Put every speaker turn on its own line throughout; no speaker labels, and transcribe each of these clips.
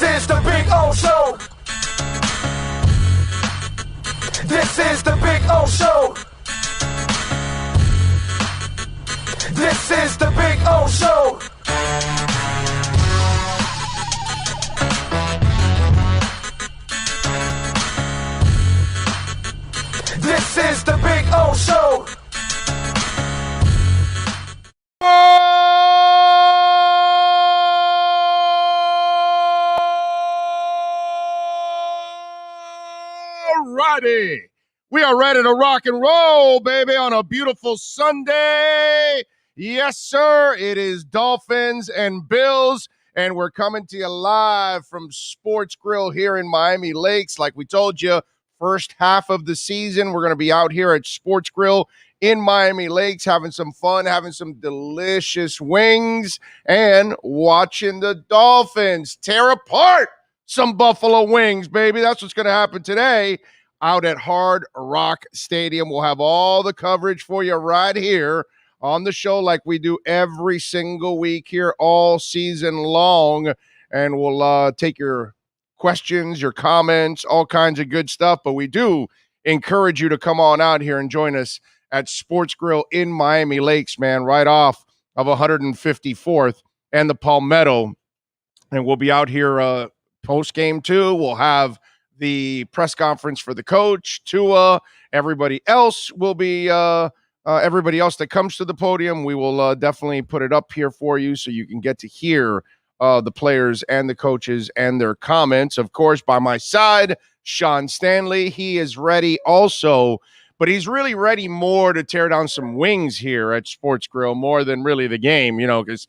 This is the Big O Show. This is the Big O Show. This is the Big O Show. This is the Big O Show.
Alrighty. We are ready to rock and roll, baby, on a beautiful Sunday. Yes, sir. It is Dolphins and Bills, and we're coming to you live from Sportgrill here in Miami Lakes. Like we told you, first half of the season, we're going to be out here at Sportgrill in Miami Lakes, having some fun, having some delicious wings, and watching the Dolphins tear apart some Buffalo Wings, baby. That's what's going to happen today out at Hard Rock Stadium. We'll have all the coverage for you right here on the show like we do every single week here all season long, and we'll take your questions, your comments, all kinds of good stuff, but we do encourage you to come on out here and join us at Sportgrill in Miami Lakes, man, right off of 154th and the Palmetto, and we'll be out here post-game too. We'll have the press conference for the coach, Tua, everybody else will be everybody else that comes to the podium. We will definitely put it up here for you so you can get to hear the players and the coaches and their comments. Of course, by my side, Sean Stanley. He is ready also, but he's really ready more to tear down some wings here at Sportgrill more than really the game, you know, because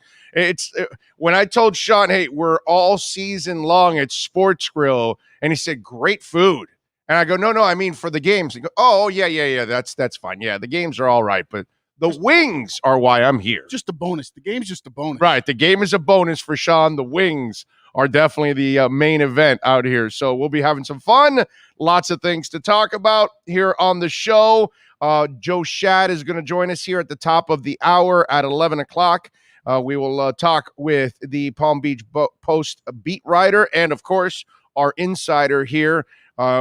when I told Sean, hey, we're all season long at Sportgrill, and he said, great food. And I go, no, I mean for the games. He go, oh, yeah, that's fine. Yeah, the games are all right, but the wings are why I'm here.
Just a bonus. The game's just a bonus.
Right, the game is a bonus for Sean. The wings are definitely the main event out here. So we'll be having some fun. Lots of things to talk about here on the show. Joe Schad is going to join us here at the top of the hour at 11 o'clock. We will talk with the Palm Beach Post beat writer and, of course, our insider here.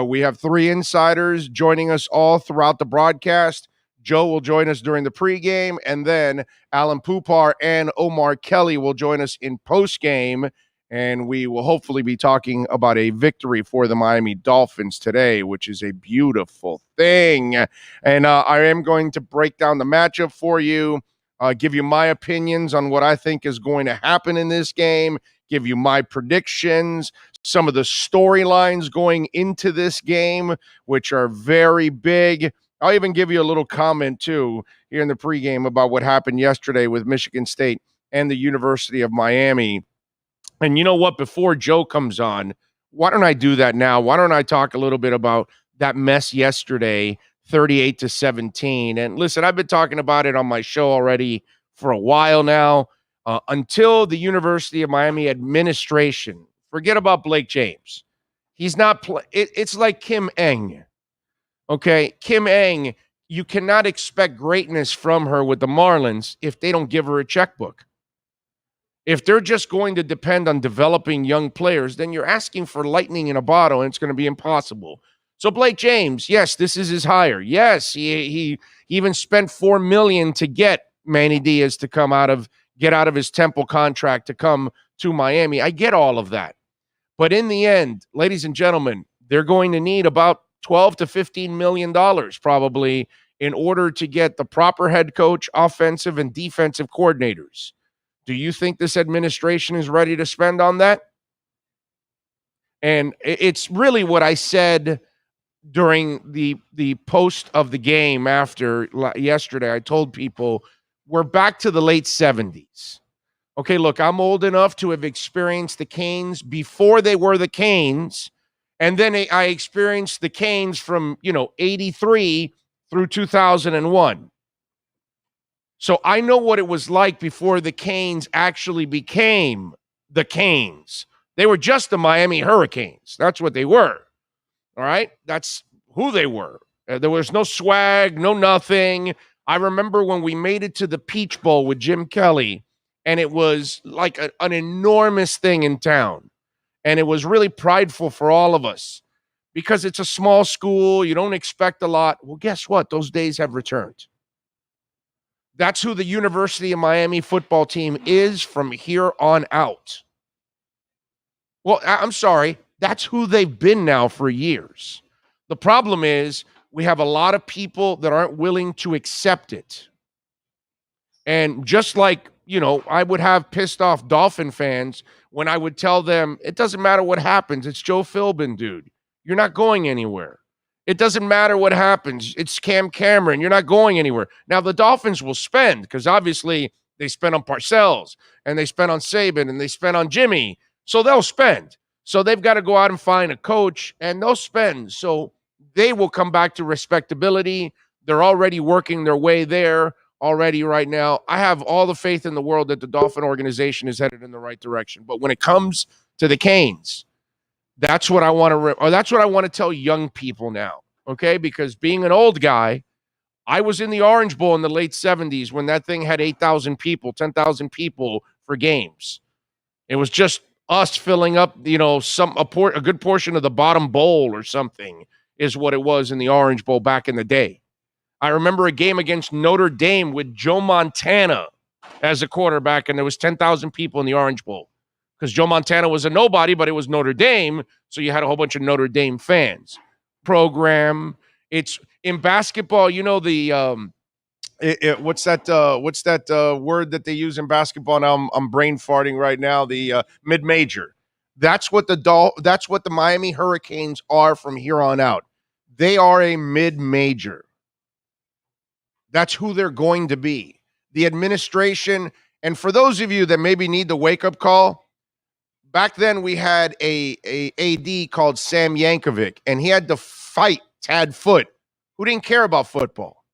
We have three insiders joining us all throughout the broadcast. Joe will join us during the pregame, and then Alan Pupar and Omar Kelly will join us in postgame, and we will hopefully be talking about a victory for the Miami Dolphins today, which is a beautiful thing. And I am going to break down the matchup for you, give you my opinions on what I think is going to happen in this game, give you my predictions, some of the storylines going into this game, which are very big. I'll even give you a little comment, too, here in the pregame about what happened yesterday with Michigan State and the University of Miami. And you know what? Before Joe comes on, why don't I do that now? Why don't I talk a little bit about that mess yesterday, 38-17? And listen, I've been talking about it on my show already for a while now. Until the University of Miami administration, forget about Blake James. He's not it's like Kim Eng. Okay, Kim Eng, you cannot expect greatness from her with the Marlins if they don't give her a checkbook. If they're just going to depend on developing young players, then you're asking for lightning in a bottle, and it's going to be impossible. So Blake James, yes, this is his hire. Yes, he even spent $4 million to get Manny Diaz to get out of his Temple contract to come to Miami. I get all of that. But in the end, ladies and gentlemen, they're going to need about $12 to $15 million probably in order to get the proper head coach, offensive and defensive coordinators. Do you think this administration is ready to spend on that? And it's really what I said during the post of the game after yesterday. I told people we're back to the late 70s. Okay, look, I'm old enough to have experienced the Canes before they were the Canes. And then I experienced the Canes from, 83 through 2001. So I know what it was like before the Canes actually became the Canes. They were just the Miami Hurricanes. That's what they were. All right? That's who they were. There was no swag, no nothing. I remember when we made it to the Peach Bowl with Jim Kelly, and it was like an enormous thing in town. And it was really prideful for all of us because it's a small school. You don't expect a lot. Well, guess what? Those days have returned. That's who the University of Miami football team is from here on out. Well, I'm sorry. That's who they've been now for years. The problem is we have a lot of people that aren't willing to accept it. And just like, I would have pissed off Dolphin fans when I would tell them, it doesn't matter what happens. It's Joe Philbin, dude. You're not going anywhere. It doesn't matter what happens. It's Cam Cameron. You're not going anywhere. Now, the Dolphins will spend because obviously they spent on Parcells and they spent on Saban and they spent on Jimmy. So they'll spend. So they've got to go out and find a coach and they'll spend. So they will come back to respectability. They're already working their way there already right now. I have all the faith in the world that the Dolphin organization is headed in the right direction. But when it comes to the Canes, that's what I want to tell young people now, okay? Because being an old guy, I was in the Orange Bowl in the late 70s when that thing had 8,000 people, 10,000 people for games. It was just us filling up, a good portion of the bottom bowl or something is what it was in the Orange Bowl back in the day. I remember a game against Notre Dame with Joe Montana as a quarterback, and there was 10,000 people in the Orange Bowl because Joe Montana was a nobody, but it was Notre Dame, so you had a whole bunch of Notre Dame fans. Program. It's in basketball, what's that word that they use in basketball? Now I'm brain farting right now. The mid-major. That's what the Miami Hurricanes are from here on out. They are a mid-major. That's who they're going to be. The administration, and for those of you that maybe need the wake-up call, back then we had a AD called Sam Yankovic, and he had to fight Tad Foote, who didn't care about football.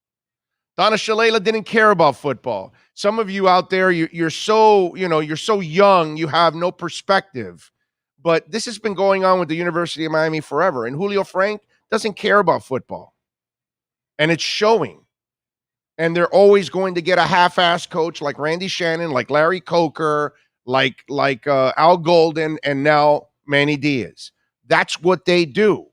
Donna Shalala didn't care about football. Some of you out there, you're so young, you have no perspective. But this has been going on with the University of Miami forever, and Julio Frank doesn't care about football. And it's showing. And they're always going to get a half-assed coach like Randy Shannon, like Larry Coker, like Al Golden, and now Manny Diaz. That's what they do.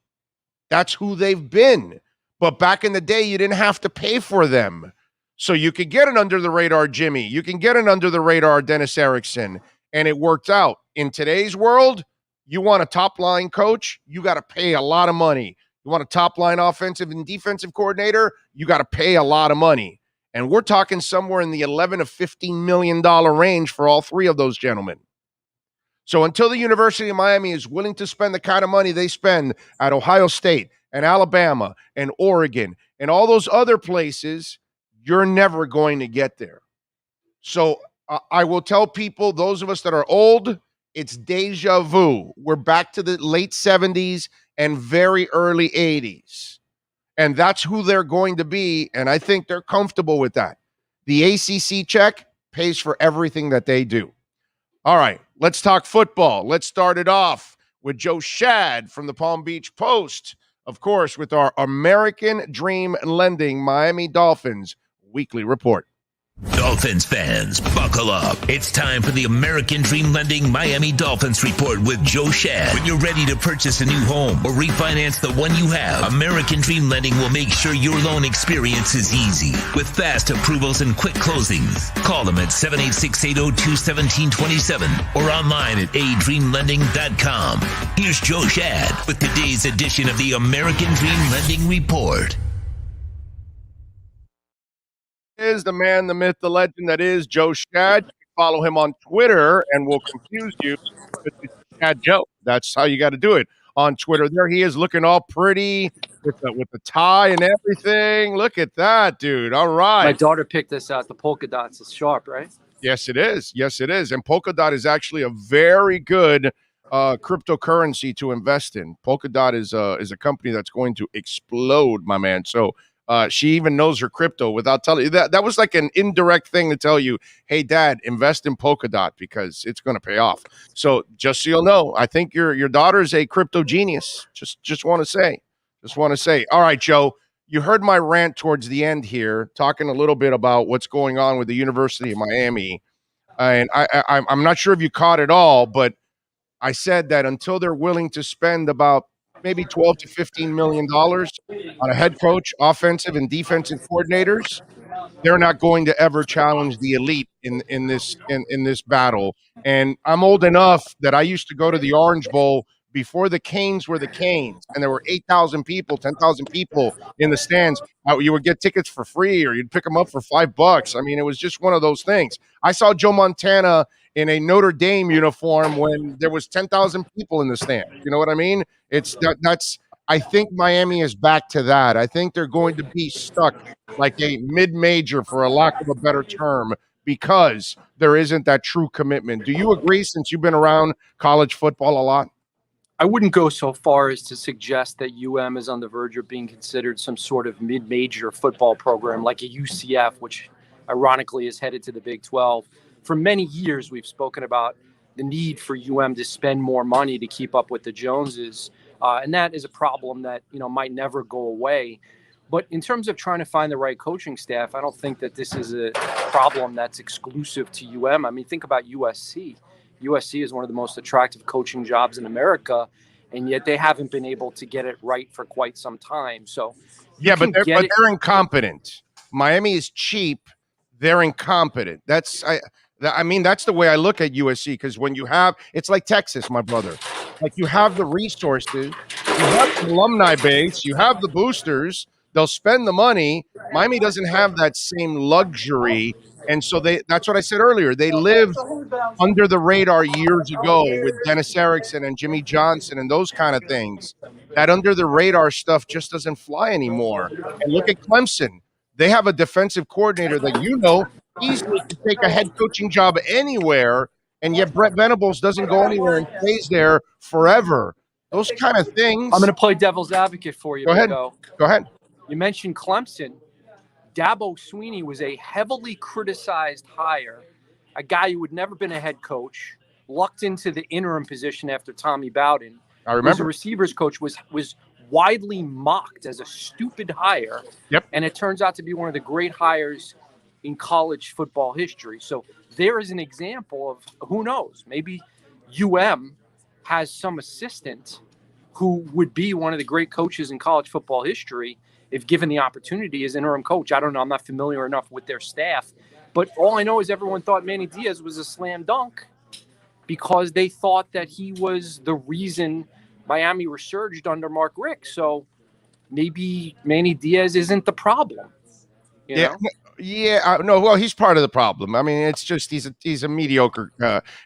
That's who they've been. But back in the day, you didn't have to pay for them. So you could get an under-the-radar Jimmy. You can get an under-the-radar Dennis Erickson. And it worked out. In today's world, you want a top-line coach, you got to pay a lot of money. You want a top-line offensive and defensive coordinator, you got to pay a lot of money. And we're talking somewhere in the $11 to $15 million range for all three of those gentlemen. So until the University of Miami is willing to spend the kind of money they spend at Ohio State and Alabama and Oregon and all those other places, you're never going to get there. So I will tell people, those of us that are old, it's deja vu. We're back to the late 70s and very early 80s. And that's who they're going to be, and I think they're comfortable with that. The ACC check pays for everything that they do. All right, let's talk football. Let's start it off with Joe Schad from the Palm Beach Post, of course, with our American Dream Lending Miami Dolphins weekly report.
Dolphins fans, buckle up. It's time for the American Dream Lending Miami Dolphins Report with Joe Schad. When you're ready to purchase a new home or refinance the one you have, American Dream Lending will make sure your loan experience is easy. With fast approvals and quick closings. Call them at 786-802-1727 or online at adreamlending.com. Here's Joe Schad with today's edition of the American Dream Lending Report.
Is the man, the myth, the legend that is Joe Schad. You can follow him on Twitter and we'll confuse you with Schad Joe. That's how you got to do it on Twitter. There he is looking all pretty with the tie and everything. Look at that, dude. All right.
My daughter picked this out. The polka dots is sharp, right?
Yes, it is. Yes, it is. And Polkadot is actually a very good cryptocurrency to invest in. Polkadot is a company that's going to explode, my man. So she even knows her crypto without telling you. That was like an indirect thing to tell you, hey, Dad, invest in Polkadot because it's going to pay off. So just so you'll know, I think your daughter's a crypto genius. Just want to say. All right, Joe, you heard my rant towards the end here, talking a little bit about what's going on with the University of Miami. And I'm not sure if you caught it all, but I said that until they're willing to spend about maybe 12 to $15 million on a head coach, offensive and defensive coordinators, they're not going to ever challenge the elite in this battle. And I'm old enough that I used to go to the Orange Bowl before the Canes were the Canes, and there were 8,000 people, 10,000 people in the stands. You would get tickets for free, or you'd pick them up for $5. I mean, it was just one of those things. I saw Joe Montana in a Notre Dame uniform when there was 10,000 people in the stand. You know what I mean? That's. I think Miami is back to that. I think they're going to be stuck like a mid-major, for a lack of a better term, because there isn't that true commitment. Do you agree, since you've been around college football a lot?
I wouldn't go so far as to suggest that UM is on the verge of being considered some sort of mid-major football program like a UCF, which ironically is headed to the Big 12. For many years, we've spoken about the need for UM to spend more money to keep up with the Joneses. And that is a problem that, might never go away. But in terms of trying to find the right coaching staff, I don't think that this is a problem that's exclusive to UM. I mean, think about USC. USC is one of the most attractive coaching jobs in America, and yet they haven't been able to get it right for quite some time. So,
yeah, but they're incompetent. Miami is cheap. They're incompetent. That's the way I look at USC, because when you have, it's like Texas, my brother. Like, you have the resources, you have the alumni base, you have the boosters. They'll spend the money. Miami doesn't have that same luxury. And so that's what I said earlier. They lived under the radar years ago with Dennis Erickson and Jimmy Johnson and those kind of things. That under the radar stuff just doesn't fly anymore. And look at Clemson. They have a defensive coordinator that easily could take a head coaching job anywhere, and yet Brett Venables doesn't go anywhere and stays there forever. Those kind of things.
I'm going to play devil's advocate for you.
Go ahead.
You mentioned Clemson. Dabo Swinney was a heavily criticized hire, a guy who had never been a head coach, lucked into the interim position after Tommy Bowden.
I remember.
The receivers coach was widely mocked as a stupid hire.
Yep.
And it turns out to be one of the great hires in college football history. So there is an example of, who knows, maybe UM has some assistant who would be one of the great coaches in college football history if given the opportunity as interim coach. I don't know. I'm not familiar enough with their staff. But all I know is everyone thought Manny Diaz was a slam dunk because they thought that he was the reason Miami resurged under Mark Richt. So maybe Manny Diaz isn't the problem. You know?
No, well, he's part of the problem. I mean, it's just he's a mediocre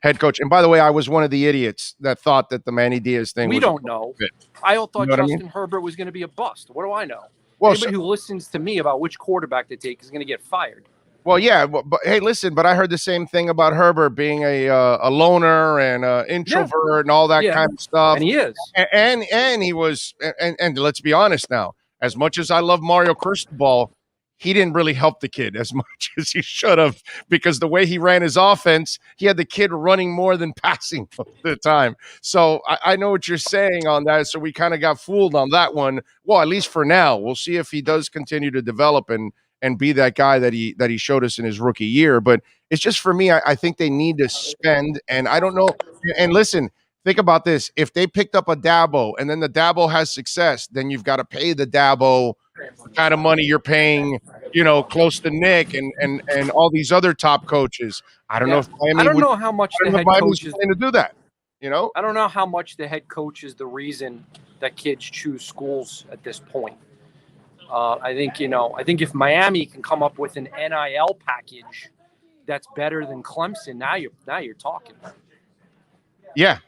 head coach. And by the way, I was one of the idiots that thought that the Manny Diaz thing
we don't know. I all thought Justin Herbert was going to be a bust. What do I know?
Well,
anybody who listens to me about which quarterback to take is going to get fired.
Well, yeah, but hey, listen, but I heard the same thing about Herbert being a loner and an introvert and all that kind of stuff.
And he is.
And he was, and let's be honest now, as much as I love Mario Cristobal, he didn't really help the kid as much as he should have, because the way he ran his offense, he had the kid running more than passing most of the time. So I know what you're saying on that. So we kind of got fooled on that one. Well, at least for now. We'll see if he does continue to develop and be that guy that he showed us in his rookie year. But it's just, for me, I think they need to spend, and I don't know. And listen, think about this. If they picked up a Dabo and then the Dabo has success, then you've got to pay the Dabo the kind of money you're paying, close to Nick and all these other top coaches. I don't know if Miami
I don't know how much the head coach is
going to do that.
I don't know how much the head coach is the reason that kids choose schools at this point. I think if Miami can come up with an NIL package that's better than Clemson, now you're talking.
Yeah,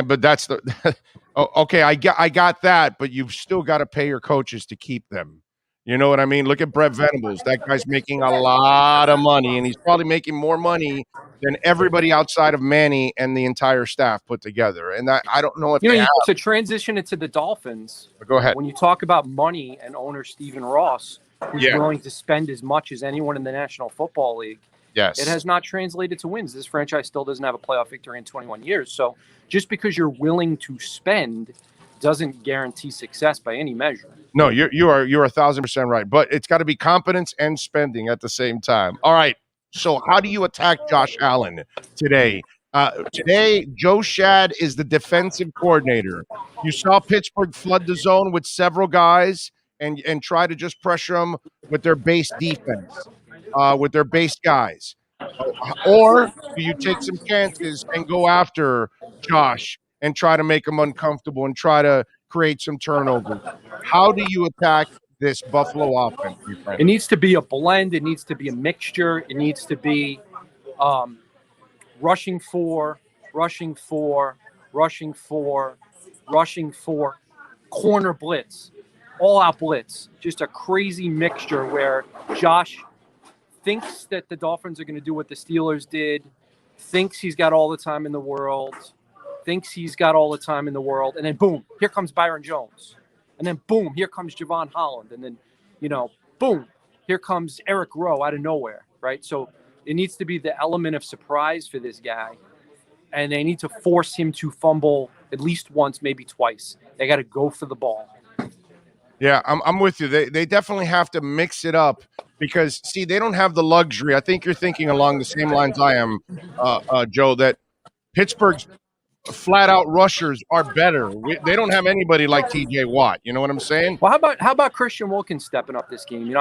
but that's the okay. I got that, but you've still got to pay your coaches to keep them. You know what I mean? Look at Brett Venables. That guy's making a lot of money, and he's probably making more money than everybody outside of Manny and the entire staff put together. And I don't know if
to transition it to the Dolphins.
Go ahead.
When you talk about money and owner Stephen Ross, who's willing to spend as much as anyone in the National Football League,
yes,
it has not translated to wins. This franchise still doesn't have a playoff victory in 21 years. So just because you're willing to spend doesn't guarantee success by any measure.
No, you're 1,000% right. But it's got to be competence and spending at the same time. All right. So how do you attack Josh Allen today? Today, Joe Schad is the defensive coordinator. You saw Pittsburgh flood the zone with several guys and try to just pressure them with their base defense, with their base guys. Or do you take some chances and go after Josh and try to make him uncomfortable and try to create some turnovers? How do you attack this Buffalo offense, my friend?
It needs to be a blend. It needs to be a mixture. It needs to be rushing for, corner blitz, all-out blitz. Just a crazy mixture where Josh thinks that the Dolphins are going to do what the Steelers did, thinks he's got all the time in the world, and then boom, here comes Byron Jones. And then boom, here comes Javon Holland. And then, boom, here comes Eric Rowe out of nowhere, right? So it needs to be the element of surprise for this guy. And they need to force him to fumble at least once, maybe twice. They got to go for the ball.
Yeah, I'm with you. They definitely have to mix it up because, see, they don't have the luxury. I think you're thinking along the same lines I am, Joe, that Pittsburgh's flat-out rushers are better. They don't have anybody like T.J. Watt. You know what I'm saying?
Well, how about Christian Wilkins stepping up this game?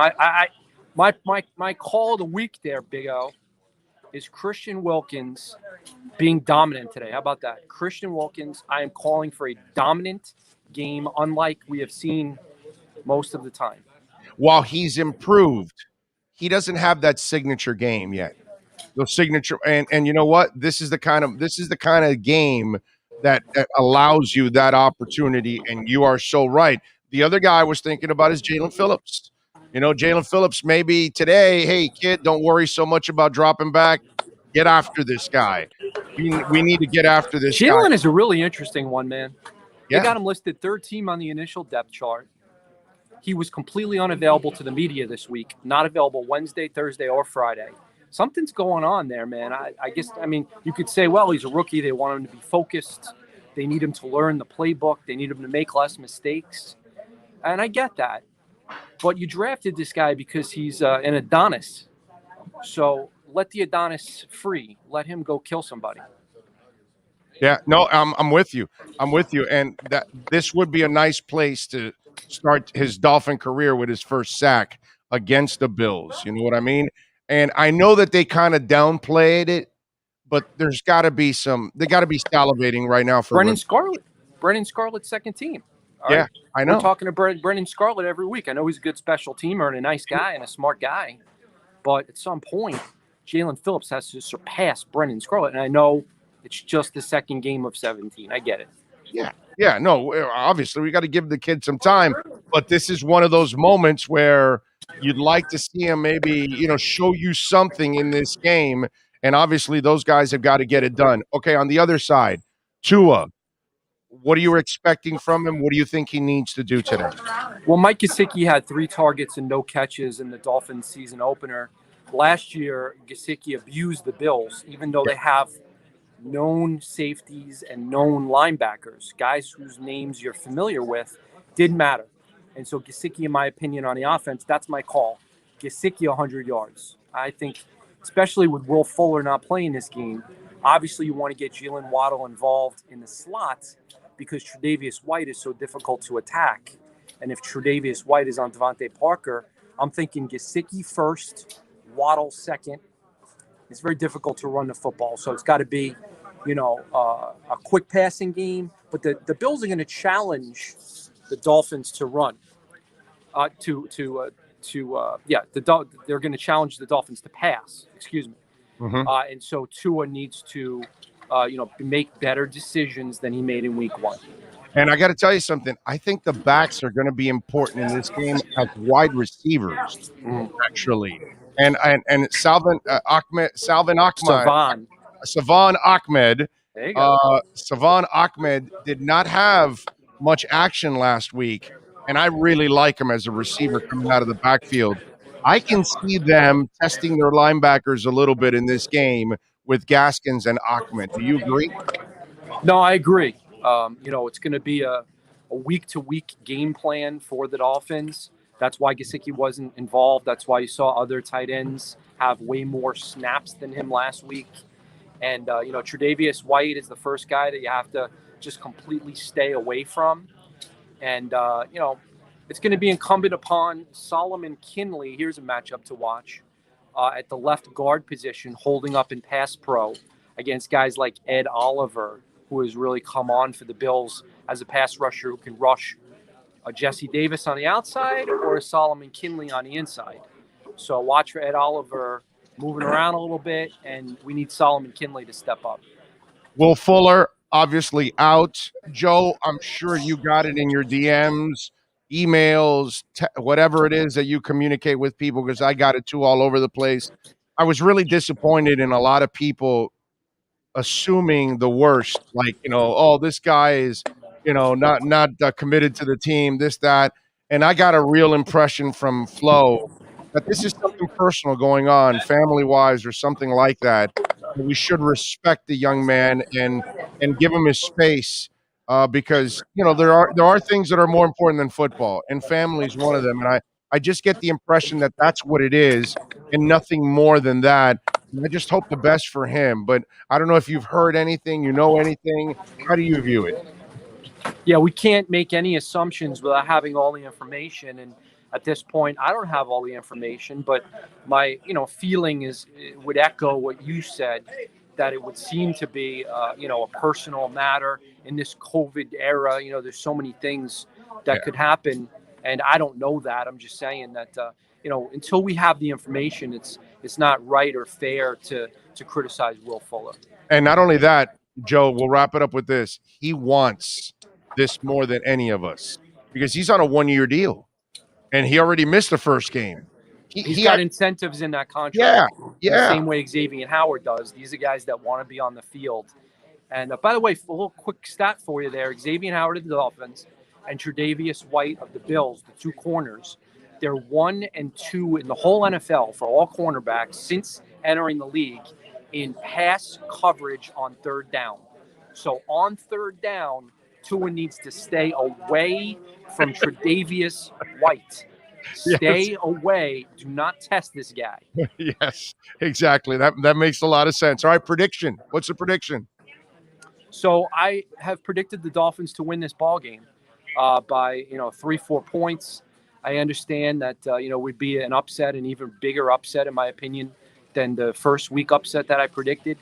My call of the week there, Big O, is Christian Wilkins being dominant today. How about that? Christian Wilkins, I am calling for a dominant game, unlike we have seen most of the time.
While he's improved, he doesn't have that signature game yet. The signature, and you know what? This is the kind of game that allows you that opportunity. And you are so right. The other guy I was thinking about is Jalen Phillips. Jalen Phillips, maybe today, hey, kid, don't worry so much about dropping back. Get after this guy. We need to get after this guy.
Jalen is a really interesting one, man.
Yeah.
They got him listed third team on the initial depth chart. He was completely unavailable to the media this week, not available Wednesday, Thursday, or Friday. Something's going on there, man. I guess, you could say, well, he's a rookie. They want him to be focused. They need him to learn the playbook. They need him to make less mistakes. And I get that. But you drafted this guy because he's an Adonis. So let the Adonis free. Let him go kill somebody.
Yeah, no, I'm with you. And that this would be a nice place to start his Dolphin career with his first sack against the Bills. You know what I mean? And I know that they kind of downplayed it, but there's got to be they got to be salivating right now for
Brennan Scarlett. Brennan Scarlett's second team. All
yeah,
right?
I know.
We're talking to Brennan Scarlett every week. I know he's a good special teamer and a nice guy and a smart guy. But at some point, Jalen Phillips has to surpass Brennan Scarlett. And I know it's just the second game of 17. I get it.
Yeah, no, obviously we got to give the kid some time. But this is one of those moments where you'd like to see him maybe, show you something in this game. And obviously those guys have got to get it done. Okay, on the other side, Tua, what are you expecting from him? What do you think he needs to do today?
Well, Mike Gesicki had 3 targets and no catches in the Dolphins season opener. Last year, Gesicki abused the Bills, even though they have known safeties and known linebackers, guys whose names you're familiar with. Didn't matter. And so Gesicki, in my opinion, on the offense, that's my call. Gesicki 100 yards. I think, especially with Will Fuller not playing this game, obviously you want to get Jalen Waddle involved in the slots because Tre'Davious White is so difficult to attack. And if Tre'Davious White is on Devontae Parker, I'm thinking Gesicki first, Waddle second. It's very difficult to run the football, so it's got to be, a quick passing game. But the Bills are going to challenge the Dolphins to run. They're going to challenge the Dolphins to pass. Excuse me.
Mm-hmm.
And so Tua needs to, make better decisions than he made in Week 1.
And I got to tell you something. I think the backs are going to be important in this game as wide receivers, actually. And Salvon Ahmed.
There you go.
Salvon Ahmed did not have much action last week, and I really like him as a receiver coming out of the backfield. I can see them testing their linebackers a little bit in this game with Gaskins and Ahmed. Do you agree?
No, I agree. It's going to be a week-to-week game plan for the Dolphins. That's why Gesicki wasn't involved. That's why you saw other tight ends have way more snaps than him last week. And, Tre'Davious White is the first guy that you have to just completely stay away from. And, it's going to be incumbent upon Solomon Kinley. Here's a matchup to watch at the left guard position, holding up in pass pro against guys like Ed Oliver, who has really come on for the Bills as a pass rusher who can rush Jesse Davis on the outside or Solomon Kinley on the inside. So watch for Ed Oliver moving around a little bit, and we need Solomon Kinley to step up.
Will Fuller, obviously out. Joe, I'm sure you got it in your DMs, emails, whatever it is that you communicate with people, because I got it too all over the place. I was really disappointed in a lot of people assuming the worst, like, oh, this guy is, not committed to the team, this, that. And I got a real impression from Flo that this is something personal going on, family-wise or something like that. We should respect the young man and give him his space because, there are things that are more important than football, and family is one of them. And I just get the impression that that's what it is and nothing more than that. And I just hope the best for him. But I don't know if you've heard anything, anything. How do you view it?
Yeah, we can't make any assumptions without having all the information. And at this point, I don't have all the information, but my, feeling would echo what you said, that it would seem to be, a personal matter in this COVID era. There's so many things that could happen, and I don't know that. I'm just saying that, until we have the information, it's not right or fair to criticize Will Fuller. And
not only that, Joe, we'll wrap it up with this. He wants this more than any of us because he's on a 1-year deal. And he already missed the first game.
He's got incentives in that contract.
Yeah.
The same way Xavier Howard does. These are guys that want to be on the field. And by the way, a little quick stat for you there. Xavier Howard of the Dolphins and Tre'Davious White of the Bills, the two corners, they're 1 and 2 in the whole NFL for all cornerbacks since entering the league in pass coverage on third down. So on third down, Tua needs to stay away from Tre'Davious White. Stay away. Do not test this guy.
Yes, exactly. That makes a lot of sense. All right, prediction. What's the prediction?
So I have predicted the Dolphins to win this ball game by 3-4 points. I understand that would be an upset, an even bigger upset in my opinion than the first week upset that I predicted.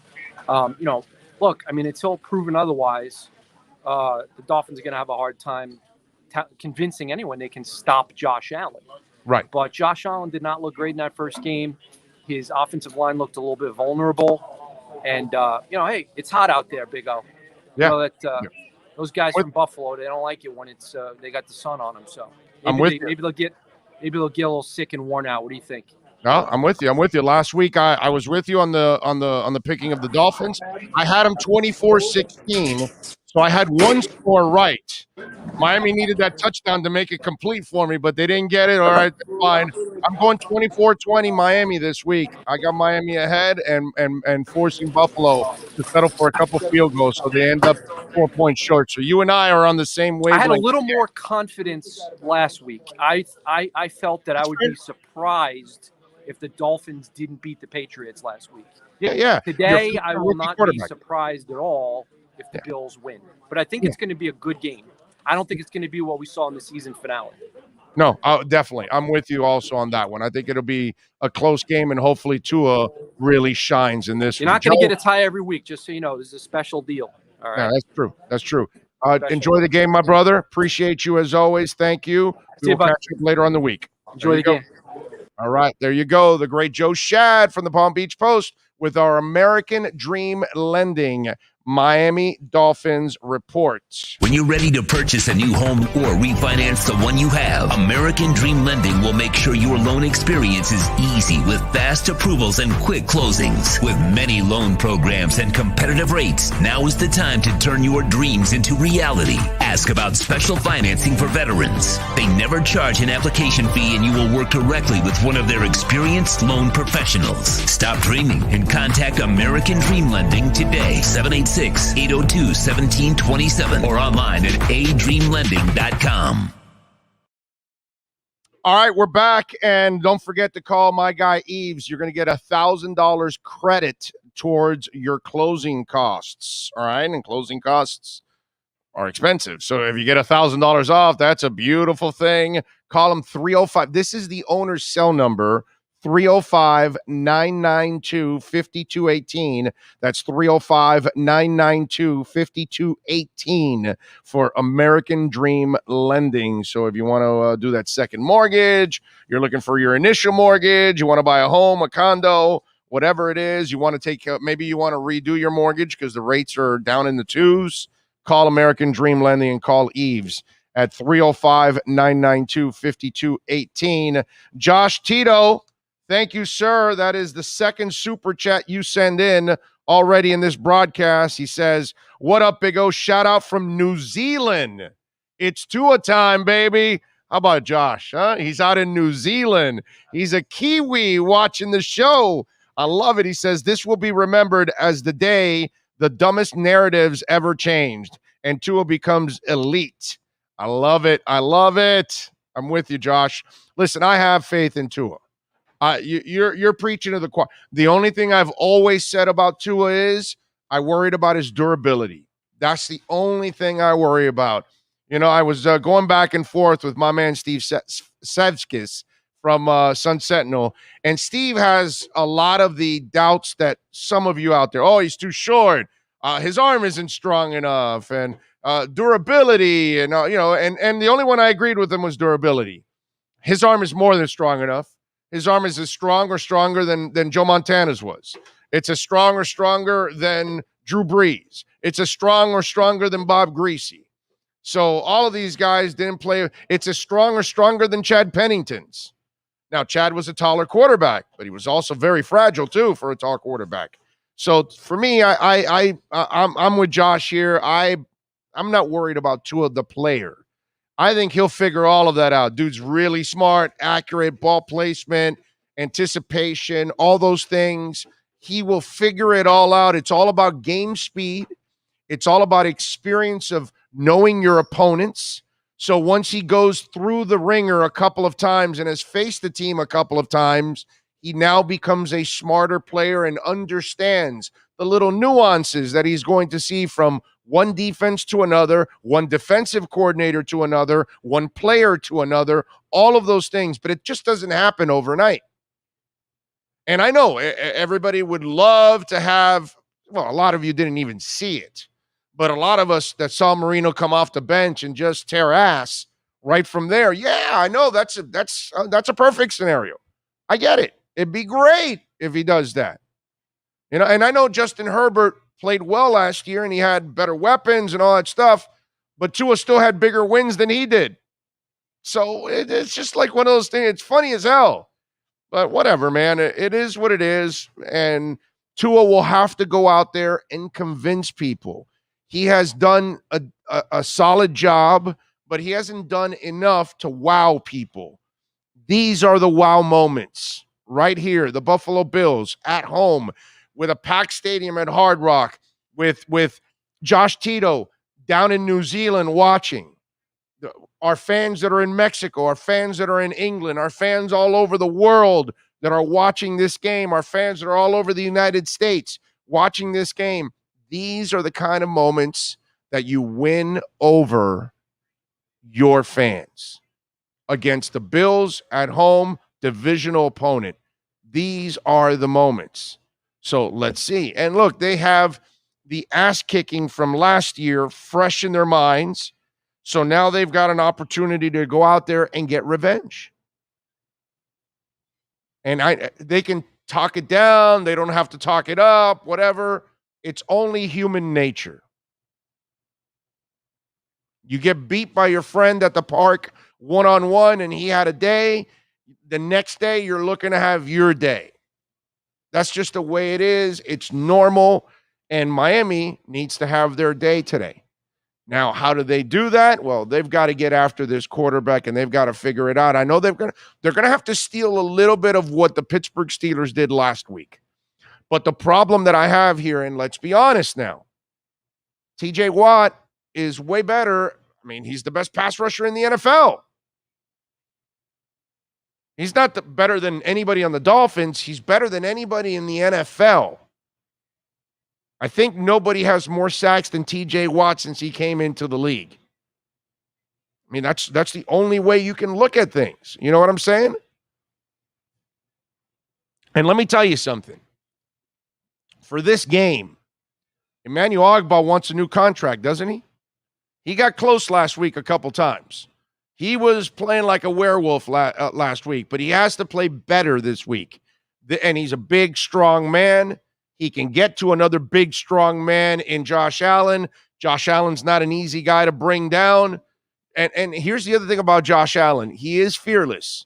Look, until proven otherwise, the Dolphins are going to have a hard time convincing anyone they can stop Josh Allen.
Right.
But Josh Allen did not look great in that first game. His offensive line looked a little bit vulnerable. And, hey, it's hot out there, Big O.
Yeah.
Those guys from Buffalo, they don't like it when it's they got the sun on them. So maybe they'll get a little sick and worn out. What do you think?
No, I'm with you. Last week I was with you on the picking of the Dolphins. I had them 24-16. So I had one score right. Miami needed that touchdown to make it complete for me, but they didn't get it. All right, fine. I'm going 24-20 Miami this week. I got Miami ahead and forcing Buffalo to settle for a couple field goals, so they end up 4 points short. So you and I are on the same wavelength.
I had a little more confidence last week. I felt that I would be surprised if the Dolphins didn't beat the Patriots last week.
Yeah.
Today, I will not be surprised at all if the Bills win. But I think it's going to be a good game. I don't think it's going to be what we saw in the season finale.
No, definitely. I'm with you also on that one. I think it'll be a close game, and hopefully Tua really shines in this.
You're not going to get a tie every week, just so you know. This is a special deal. All right.
Yeah, that's true. Enjoy the game, my brother. Appreciate you as always. Thank you. We'll catch up later on the week.
Enjoy the game.
All right, there you go. The great Joe Schad from the Palm Beach Post with our American Dream Lending Miami Dolphins report.
When you're ready to purchase a new home or refinance the one you have, American Dream Lending will make sure your loan experience is easy with fast approvals and quick closings. With many loan programs and competitive rates, now is the time to turn your dreams into reality. Ask about special financing for veterans. They never charge an application fee, and you will work directly with one of their experienced loan professionals. Stop dreaming and contact American Dream Lending today. 786-802-1727 or online at adreamlending.com.
All right, we're back, and don't forget to call my guy Eves. You're going to get $1,000 credit towards your closing costs. All right, and closing costs are expensive. So if you get $1,000 off, that's a beautiful thing. Call them 305. This is the owner's cell number, 305-992-5218. That's 305-992-5218 for American Dream Lending. So if you want to do that second mortgage, you're looking for your initial mortgage, you want to buy a home, a condo, whatever it is, you want to take, maybe you want to redo your mortgage because the rates are down in the twos, call American Dream Lending and call Eves at 305-992-5218. Josh Tito, thank you, sir. That is the second super chat you send in already in this broadcast. He says, what up, Big O? Shout out from New Zealand. It's Tua time, baby. How about Josh? Huh? He's out in New Zealand. He's a Kiwi watching the show. I love it. He says, this will be remembered as the day the dumbest narratives ever changed and Tua becomes elite. I love it. I love it. I'm with you, Josh. Listen, I have faith in Tua. You're preaching to the choir. The only thing I've always said about Tua is I worried about his durability. That's the only thing I worry about. You know, I was going back and forth with my man Steve Sevskis from Sun Sentinel, and Steve has a lot of the doubts that some of you out there, oh, he's too short, his arm isn't strong enough, and durability, and and the only one I agreed with him was durability. His arm is more than strong enough. His arm is as strong or stronger than Joe Montana's was. It's as strong or stronger than Drew Brees. It's as strong or stronger than Bob Greasy. So all of these guys didn't play. It's as strong or stronger than Chad Pennington's. Now, Chad was a taller quarterback, but he was also very fragile too for a tall quarterback. So for me, I'm with Josh here. I'm not worried about Tua the player. I think he'll figure all of that out. Dude's really smart, accurate, ball placement, anticipation, all those things. He will figure it all out. It's all about game speed. It's all about experience of knowing your opponents. So once he goes through the ringer a couple of times and has faced the team a couple of times, he now becomes a smarter player and understands the little nuances that he's going to see from one defense to another, one defensive coordinator to another, one player to another, all of those things. But it just doesn't happen overnight. And I know everybody would love to have, well, a lot of you didn't even see it, but a lot of us that saw Marino come off the bench and just tear ass right from there. Yeah, I know that's a perfect scenario. I get it. It'd be great if he does that. You know, and I know Justin Herbert played well last year and he had better weapons and all that stuff, but Tua still had bigger wins than he did. So it's just like one of those things. It's funny as hell, but whatever, man. It is what it is. And Tua will have to go out there and convince people. He has done a solid job, but he hasn't done enough to wow people. These are the wow moments right here. The Buffalo Bills at home with a packed stadium at Hard Rock with Josh Tito down in New Zealand watching. Our fans that are in Mexico, our fans that are in England, our fans all over the world that are watching this game, our fans that are all over the United States watching this game. These are the kind of moments that you win over your fans against the Bills at home, divisional opponent. These are the moments. So let's see. And look, they have the ass kicking from last year fresh in their minds. So now they've got an opportunity to go out there and get revenge. And they can talk it down. They don't have to talk it up, whatever. It's only human nature. You get beat by your friend at the park one-on-one and he had a day. The next day, you're looking to have your day. That's just the way it is. It's normal. And Miami needs to have their day today. Now, how do they do that? Well, they've got to get after this quarterback and they've got to figure it out. I know they're going to have to steal a little bit of what the Pittsburgh Steelers did last week. But the problem that I have here, and let's be honest now, TJ Watt is way better. I mean, he's the best pass rusher in the NFL. He's not better than anybody on the Dolphins. He's better than anybody in the NFL. I think nobody has more sacks than TJ Watt since he came into the league. I mean, that's the only way you can look at things. You know what I'm saying? And let me tell you something. For this game, Emmanuel Ogbah wants a new contract, doesn't he? He got close last week a couple times. He was playing like a werewolf last week, but he has to play better this week. And he's a big, strong man. He can get to another big, strong man in Josh Allen. Josh Allen's not an easy guy to bring down. And here's the other thing about Josh Allen. He is fearless.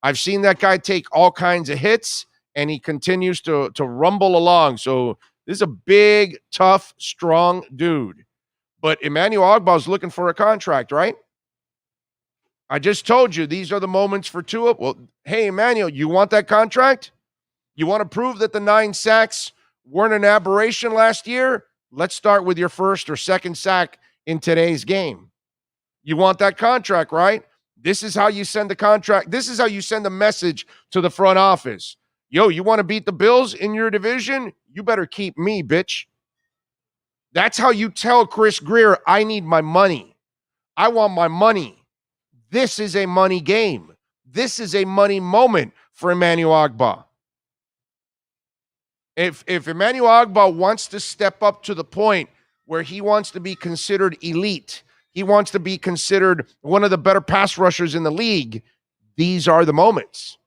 I've seen that guy take all kinds of hits, and he continues to rumble along. So this is a big, tough, strong dude. But Emmanuel Ogbah is looking for a contract, right? I just told you these are the moments for Tua. Well, hey, Emmanuel, you want that contract? You want to prove that the 9 sacks weren't an aberration last year? Let's start with your first or second sack in today's game. You want that contract, right? This is how you send the contract. This is how you send a message to the front office. Yo, you want to beat the Bills in your division? You better keep me, bitch. That's how you tell Chris Greer, I need my money. I want my money. This is a money game. This is a money moment for Emmanuel Ogbah. If Emmanuel Ogbah wants to step up to the point where he wants to be considered elite, he wants to be considered one of the better pass rushers in the league, these are the moments.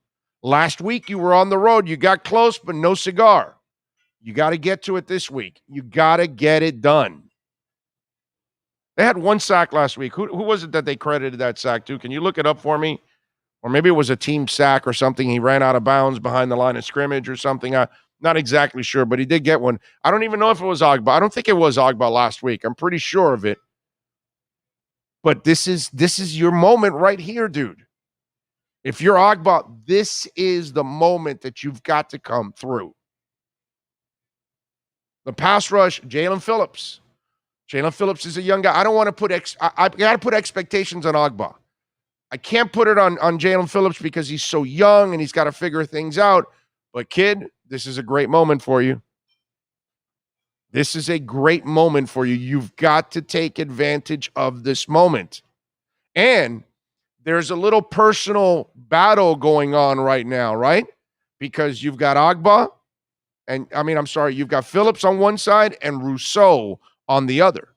Last week you were on the road. You got close, but no cigar. You got to get to it this week. You got to get it done. They had 1 sack last week. Who was it that they credited that sack to? Can you look it up for me? Or maybe it was a team sack or something. He ran out of bounds behind the line of scrimmage or something. I'm not exactly sure, but he did get one. I don't even know if it was Ogbah. I don't think it was Ogbah last week. I'm pretty sure of it. But this is your moment right here, dude. If you're Ogbah, this is the moment that you've got to come through. The pass rush, Jalen Phillips. Jalen Phillips is a young guy. I don't want to put I got to put expectations on Ogbah. I can't put it on Jalen Phillips because he's so young and he's got to figure things out. But kid, this is a great moment for you. This is a great moment for you. You've got to take advantage of this moment. And there's a little personal battle going on right now, right? Because you've got Ogbah you've got Phillips on one side and Rousseau on the other.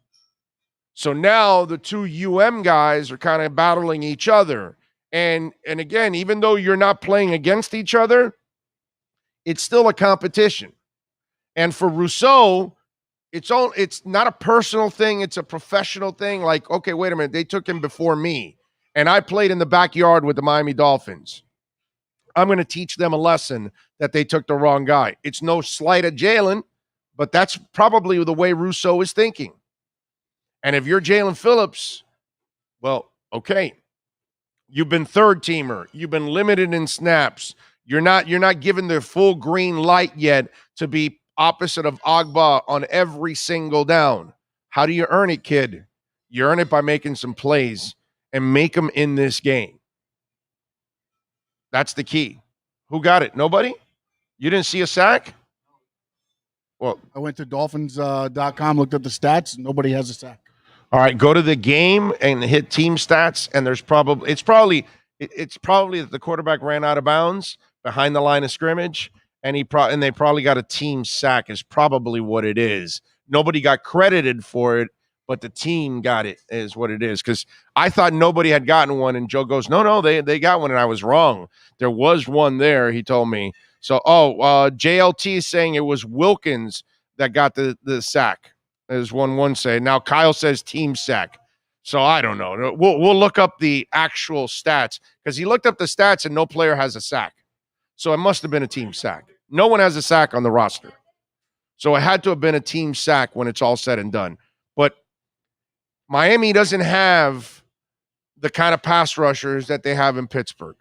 So now the two UM guys are kind of battling each other. And again, even though you're not playing against each other, it's still a competition. And for Rousseau, it's not a personal thing, it's a professional thing. Like, okay, wait a minute, they took him before me, and I played in the backyard with the Miami Dolphins. I'm going to teach them a lesson that they took the wrong guy. It's no slight at Jalen, but that's probably the way Rousseau is thinking. And if you're Jalen Phillips, well, okay, you've been third teamer. You've been limited in snaps. You're not given the full green light yet to be opposite of Ogbah on every single down. How do you earn it, kid? You earn it by making some plays and make them in this game. That's the key. Who got it? Nobody? You didn't see a sack? Well,
I went to Dolphins.com, looked at the stats. Nobody has a sack.
All right, go to the game and hit team stats, and it's probably that the quarterback ran out of bounds behind the line of scrimmage, and they probably got a team sack is probably what it is. Nobody got credited for it, but the team got it is what it is. Because I thought nobody had gotten one, and Joe goes, no, they got one, and I was wrong. There was one there, he told me. So, JLT is saying it was Wilkins that got the sack, as one say. Now Kyle says team sack. So I don't know. We'll look up the actual stats because he looked up the stats and no player has a sack. So it must have been a team sack. No one has a sack on the roster. So it had to have been a team sack when it's all said and done. But Miami doesn't have the kind of pass rushers that they have in Pittsburgh.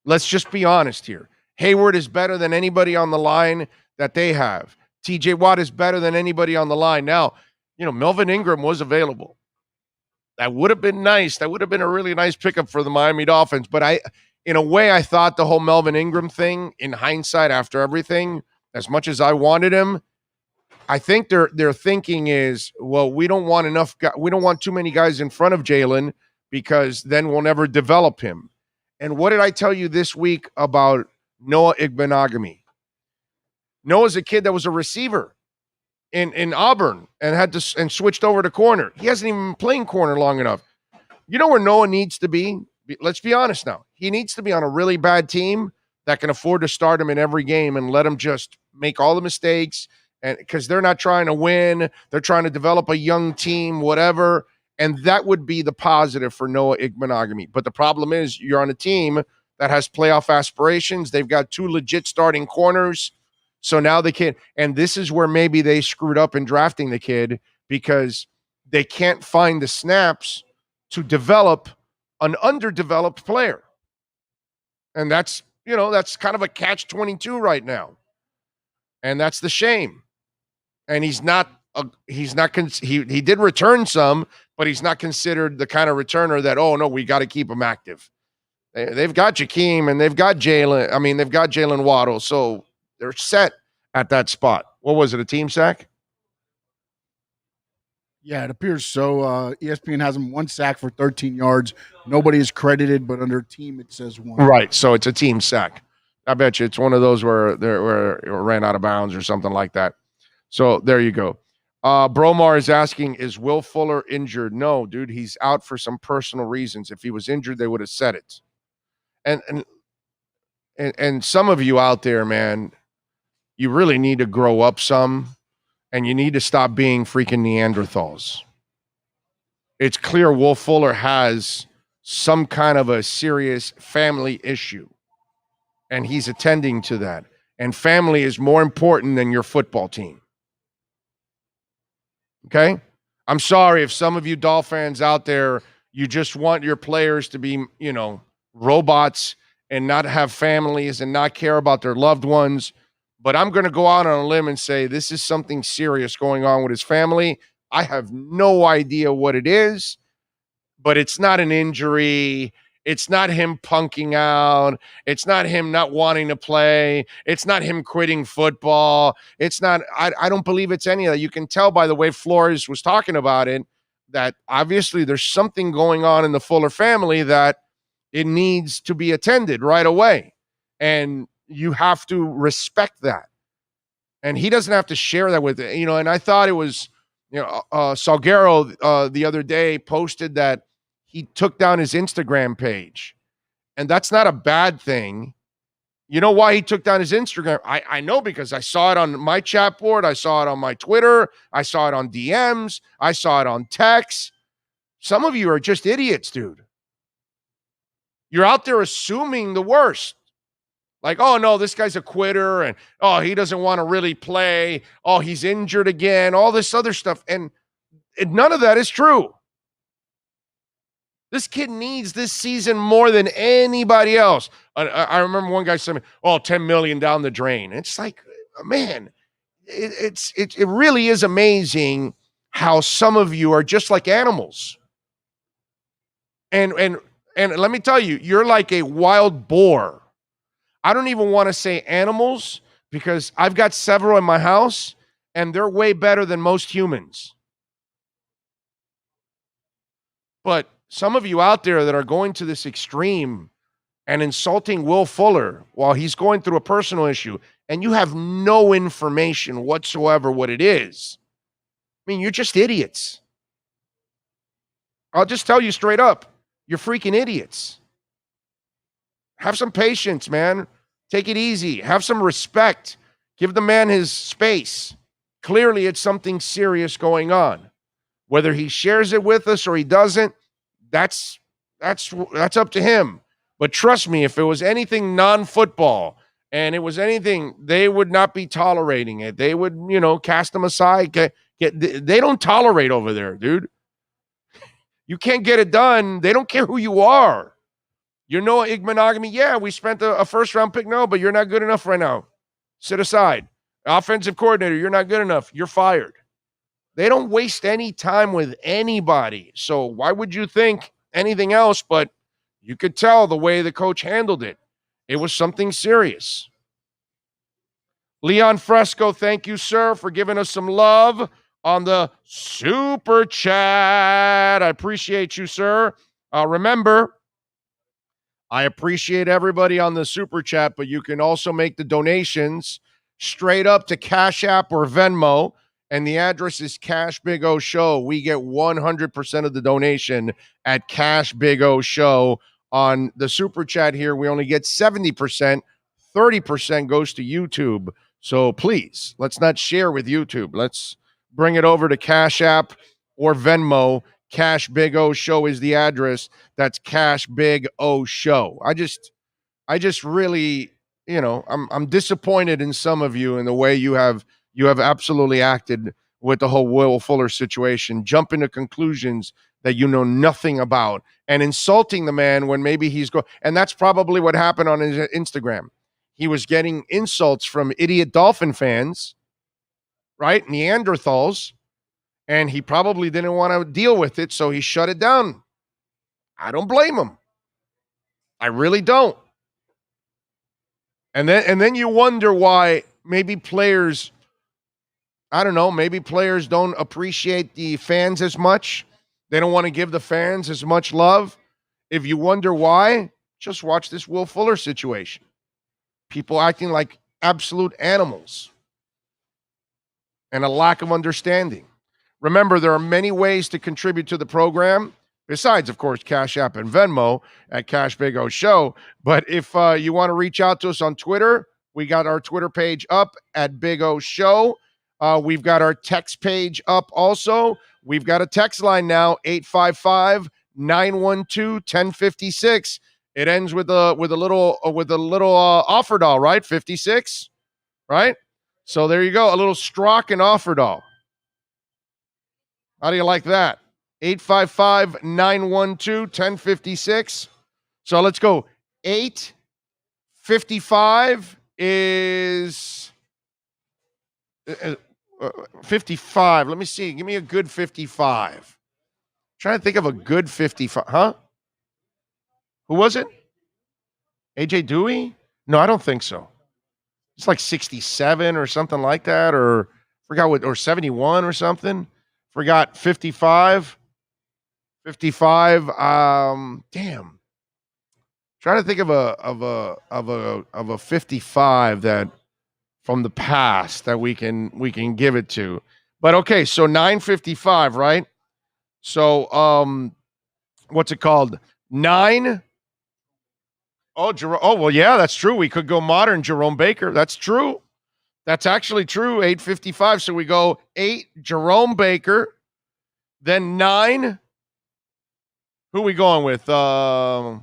Let's just be honest here. Hayward is better than anybody on the line that they have. TJ Watt is better than anybody on the line. Now, Melvin Ingram was available. That would have been nice. That would have been a really nice pickup for the Miami Dolphins. But in a way, I thought the whole Melvin Ingram thing, in hindsight, after everything, as much as I wanted him, I think their thinking is, well, we don't want too many guys in front of Jalen because then we'll never develop him. And what did I tell you this week about Noah Ogbah? Noah's a kid that was a receiver in Auburn and switched over to corner. He hasn't even been playing corner long enough. You know where Noah needs to be? Let's be honest now. He needs to be on a really bad team that can afford to start him in every game and let him just make all the mistakes. And because they're not trying to win, they're trying to develop a young team, whatever. And that would be the positive for Noah Ogbah. But the problem is you're on a team that has playoff aspirations. They've got 2 legit starting corners. So now the kid, and this is where maybe they screwed up in drafting the kid because they can't find the snaps to develop an underdeveloped player. And that's kind of a catch-22 right now. And that's the shame. And he did return some, but he's not considered the kind of returner that, oh no, we got to keep him active. They've got Jakeem and they've got Jalen. I mean, they've got Jalen Waddle. So they're set at that spot. What was it, a team sack?
Yeah, it appears so. ESPN has him 1 sack for 13 yards. Nobody is credited, but under team it says 1.
Right, so it's a team sack. I bet you it's one of those where it ran out of bounds or something like that. So there you go. Bromar is asking, is Will Fuller injured? No, dude, he's out for some personal reasons. If he was injured, they would have said it. And some of you out there, man, you really need to grow up some. And you need to stop being freaking Neanderthals. It's clear Will Fuller has some kind of a serious family issue. And he's attending to that. And family is more important than your football team. Okay? I'm sorry if some of you Dolphins out there, you just want your players to be, robots and not have families and not care about their loved ones. But I'm going to go out on a limb and say this is something serious going on with his family. I have no idea what it is, but it's not an injury. It's not him punking out. It's not him not wanting to play. It's not him quitting football. It's not, I don't believe it's any of that. You can tell by the way Flores was talking about it that obviously there's something going on in the Fuller family that it needs to be attended right away. And you have to respect that. And he doesn't have to share that with it, and I thought it was, Salguero the other day posted that he took down his Instagram page. And that's not a bad thing. You know why he took down his Instagram? I know because I saw it on my chat board. I saw it on my Twitter. I saw it on DMs. I saw it on text. Some of you are just idiots, dude. You're out there assuming the worst. Like, oh, no, this guy's a quitter, and, oh, he doesn't want to really play. Oh, he's injured again, all this other stuff. And none of that is true. This kid needs this season more than anybody else. I remember one guy saying, oh, $10 million down the drain. It's like, man, it really is amazing how some of you are just like animals. And let me tell you, you're like a wild boar. I don't even want to say animals because I've got several in my house and they're way better than most humans. But some of you out there that are going to this extreme and insulting Will Fuller while he's going through a personal issue and you have no information whatsoever what it is, I mean, you're just idiots. I'll just tell you straight up, you're freaking idiots. Have some patience, man. Take it easy. Have some respect. Give the man his space. Clearly, it's something serious going on. Whether he shares it with us or he doesn't, that's up to him. But trust me, if it was anything non-football and it was anything, they would not be tolerating it. They would, cast him aside. They don't tolerate over there, dude. You can't get it done. They don't care who you are. You know, Ogbah, yeah, we spent a first-round pick. No, but you're not good enough right now. Sit aside. Offensive coordinator, you're not good enough. You're fired. They don't waste any time with anybody. So why would you think anything else? But you could tell the way the coach handled it. It was something serious. Leon Fresco, thank you, sir, for giving us some love on the Super Chat. I appreciate you, sir. Remember, I appreciate everybody on the Super Chat, but you can also make the donations straight up to Cash App or Venmo, and the address is Cash Big O Show. We get 100% of the donation at Cash Big O Show. On the Super Chat here, we only get 70%. 30% goes to YouTube. So please, let's not share with YouTube. Let's bring it over to Cash App or Venmo. Cash Big O Show is the address. That's Cash Big O Show. I just really, I'm disappointed in some of you in the way you have absolutely acted with the whole Will Fuller situation, jumping to conclusions that you know nothing about and insulting the man when maybe he's going. And that's probably what happened on his Instagram. He was getting insults from idiot Dolphin fans, right? Neanderthals. And he probably didn't want to deal with it, so he shut it down. I don't blame him. I really don't. And then you wonder why maybe players, I don't know, maybe players don't appreciate the fans as much. They don't want to give the fans as much love. If you wonder why, just watch this Will Fuller situation. People acting like absolute animals and a lack of understanding. Remember, there are many ways to contribute to the program, besides, of course, Cash App and Venmo at Cash Big O Show. But if you want to reach out to us on Twitter, we got our Twitter page up at Big O Show. We've got our text page up also. We've got a text line now, 855-912-1056. It ends with a little Offerdahl, right? 56, right? So there you go, a little Strock and Offerdahl. How do you like that? 855-912-1056. So let's go. 855 is 55. Let me see. Give me a good 55. I'm trying to think of a good 55. Huh? Who was it? AJ Dewey? No, I don't think so. It's like 67 or something like that, or forgot what, or 71 or something. Forgot 55. 55. Damn. Trying to think of a 55 that from the past that we can give it to. But okay, so 955, right? So what's it called? 9. Oh, well, yeah, that's true. We could go modern Jerome Baker. That's true. That's actually true. 855. So we go 8 Jerome Baker, then 9. Who are we going with? Huh?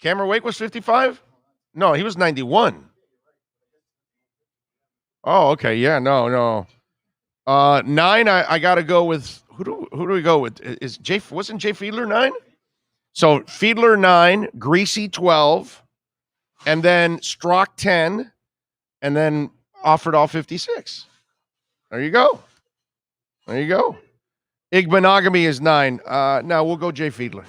Cameron Wake was 55? No, he was 91. Oh, okay. Yeah, no. 9, I got to go with who do we go with? Wasn't Jay Fiedler 9? So Fiedler 9, Greasy 12, and then Strock 10, and then Offerdahl 56. There you go. Igbenogamy is 9. No, we'll go Jay Fiedler.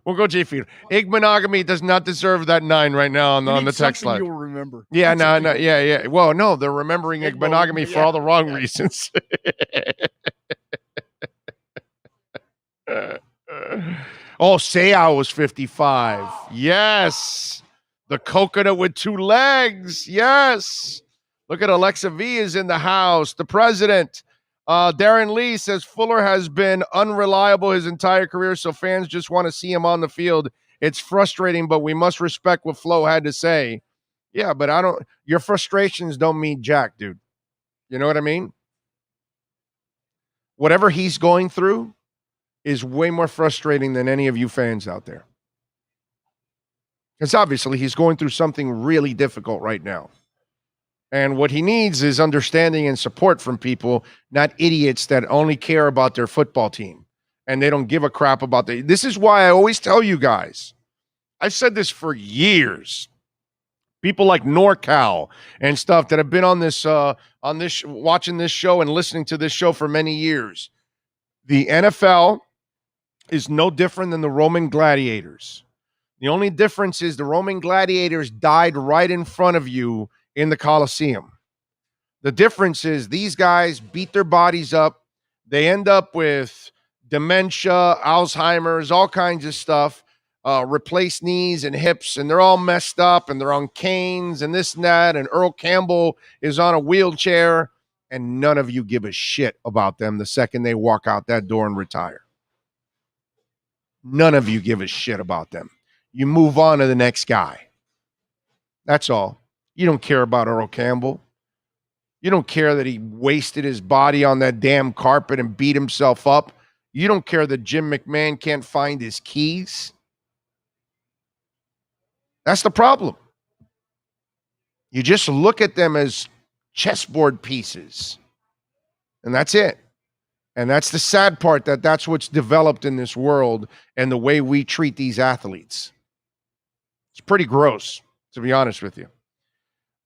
Igbenogamy does not deserve that 9 right now on the text line.
You'll remember.
Yeah, no, yeah. Well, no, they're remembering Igbenogamy for all the wrong reasons. Seau was 55. Yes. The coconut with 2 legs. Yes. Look at Alexa V is in the house. The president. Darren Lee says Fuller has been unreliable his entire career, so fans just want to see him on the field. It's frustrating, but we must respect what Flo had to say. Yeah, but your frustrations don't mean jack, dude. You know what I mean? Whatever he's going through is way more frustrating than any of you fans out there. Because obviously he's going through something really difficult right now. And what he needs is understanding and support from people, not idiots that only care about their football team. And they don't give a crap about This is why I always tell you guys, I've said this for years. People like NorCal and stuff that have been on this, watching this show and listening to this show for many years. The NFL is no different than the Roman gladiators. The only difference is the Roman gladiators died right in front of you in the Colosseum. The difference is these guys beat their bodies up. They end up with dementia, Alzheimer's, all kinds of stuff, replace knees and hips, and they're all messed up, and they're on canes and this and that, and Earl Campbell is on a wheelchair, and none of you give a shit about them the second they walk out that door and retire. None of you give a shit about them. You move on to the next guy. That's all. You don't care about Earl Campbell. You don't care that he wasted his body on that damn carpet and beat himself up. You don't care that Jim McMahon can't find his keys. That's the problem. You just look at them as chessboard pieces. And that's it. And that's the sad part, that's what's developed in this world and the way we treat these athletes. It's pretty gross, to be honest with you.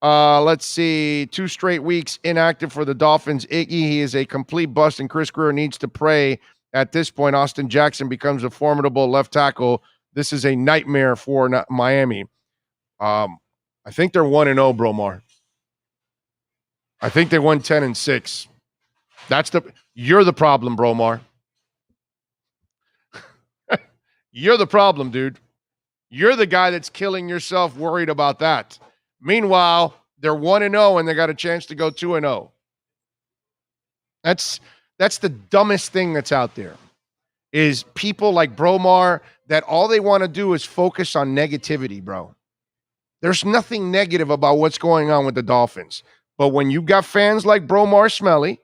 Let's see. 2 straight weeks inactive for the Dolphins. Iggy, he is a complete bust, and Chris Greer needs to pray at this point. Austin Jackson becomes a formidable left tackle. This is a nightmare for Miami. I think they're 1-0, Bromar. I think they won 10-6. You're the problem, Bromar. You're the problem, dude. You're the guy that's killing yourself worried about that. Meanwhile, they're 1-0 and they got a chance to go 2-0. That's the dumbest thing that's out there, is people like Bromar that all they want to do is focus on negativity, bro. There's nothing negative about what's going on with the Dolphins. But when you got fans like Bromar Smelly,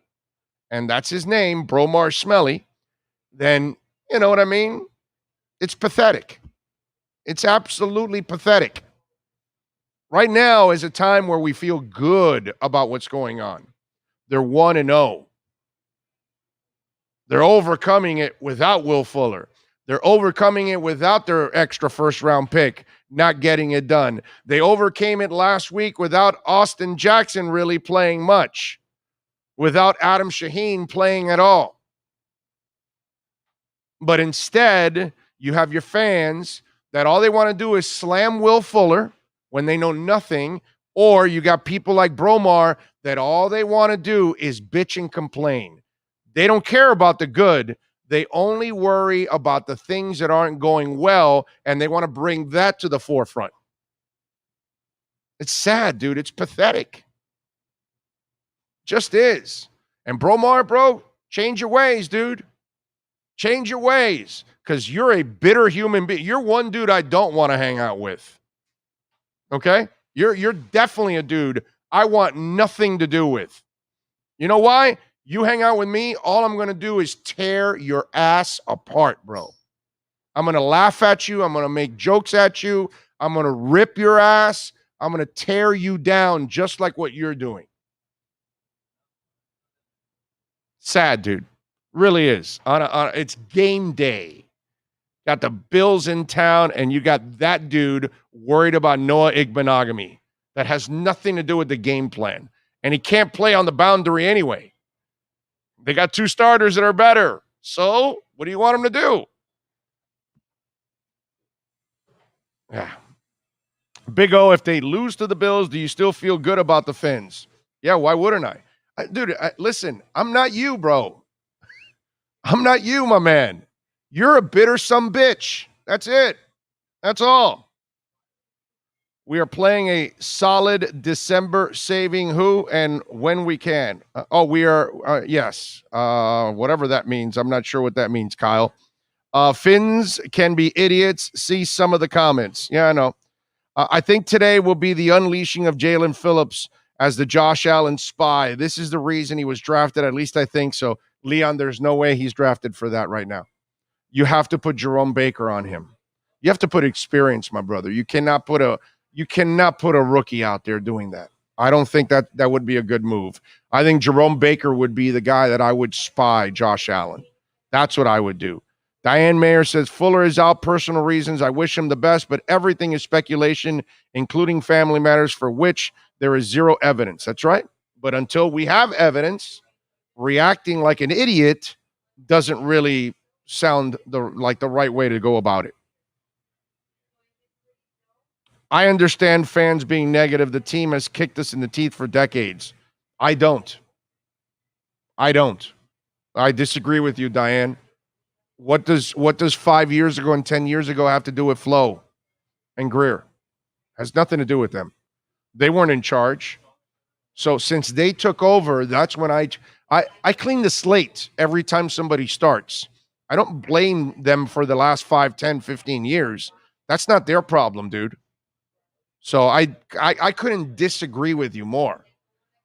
and that's his name, Bromar Smelly, then you know what I mean? It's pathetic. It's absolutely pathetic. Right now is a time where we feel good about what's going on. They're 1-0. They're overcoming it without Will Fuller. They're overcoming it without their extra first-round pick not getting it done. They overcame it last week without Austin Jackson really playing much, without Adam Shaheen playing at all. But instead, you have your fans that all they want to do is slam Will Fuller when they know nothing, or you got people like Bromar that all they want to do is bitch and complain. They don't care about the good. They only worry about the things that aren't going well, and they want to bring that to the forefront. It's sad, dude. It's pathetic. Just is. And Bromar, bro, change your ways, dude. Change your ways, because you're a bitter human being. You're one dude I don't want to hang out with. Okay? You're definitely a dude I want nothing to do with. You know why? You hang out with me, all I'm going to do is tear your ass apart, bro. I'm going to laugh at you. I'm going to make jokes at you. I'm going to rip your ass. I'm going to tear you down just like what you're doing. Sad, dude. Really is. It's game day. Got the Bills in town, and you got that dude worried about Noah Igbenogany. That has nothing to do with the game plan. And he can't play on the boundary anyway. They got 2 starters that are better. So, what do you want them to do? Yeah. Big O, if they lose to the Bills, do you still feel good about the Fins? Yeah, why wouldn't I? Dude, listen, I'm not you, bro. I'm not you, my man. You're a bitter sumbitch. That's it. That's all. We are playing a solid December saving who and when we can. We are, yes. Whatever that means. I'm not sure what that means, Kyle. Finns can be idiots. See some of the comments. Yeah, I know. I think today will be the unleashing of Jalen Phillips as the Josh Allen spy. This is the reason he was drafted. At least I think so. Leon, there's no way he's drafted for that right now. You have to put Jerome Baker on him. You have to put experience, my brother. You cannot put a rookie out there doing that. I don't think that would be a good move. I think Jerome Baker would be the guy that I would spy Josh Allen. That's what I would do. Diane Mayer says, Fuller is out, personal reasons. I wish him the best, but everything is speculation, including family matters for which there is zero evidence. That's right. But until we have evidence, reacting like an idiot doesn't really sound like the right way to go about it. I understand fans being negative. The team has kicked us in the teeth for decades. I don't. I disagree with you, Diane. What does 5 years ago and 10 years ago have to do with Flo and Greer? Has nothing to do with them. They weren't in charge. So since they took over, that's when I clean the slate every time somebody starts. I don't blame them for the last 5, 10, 15 years. That's not their problem, dude. So I couldn't disagree with you more.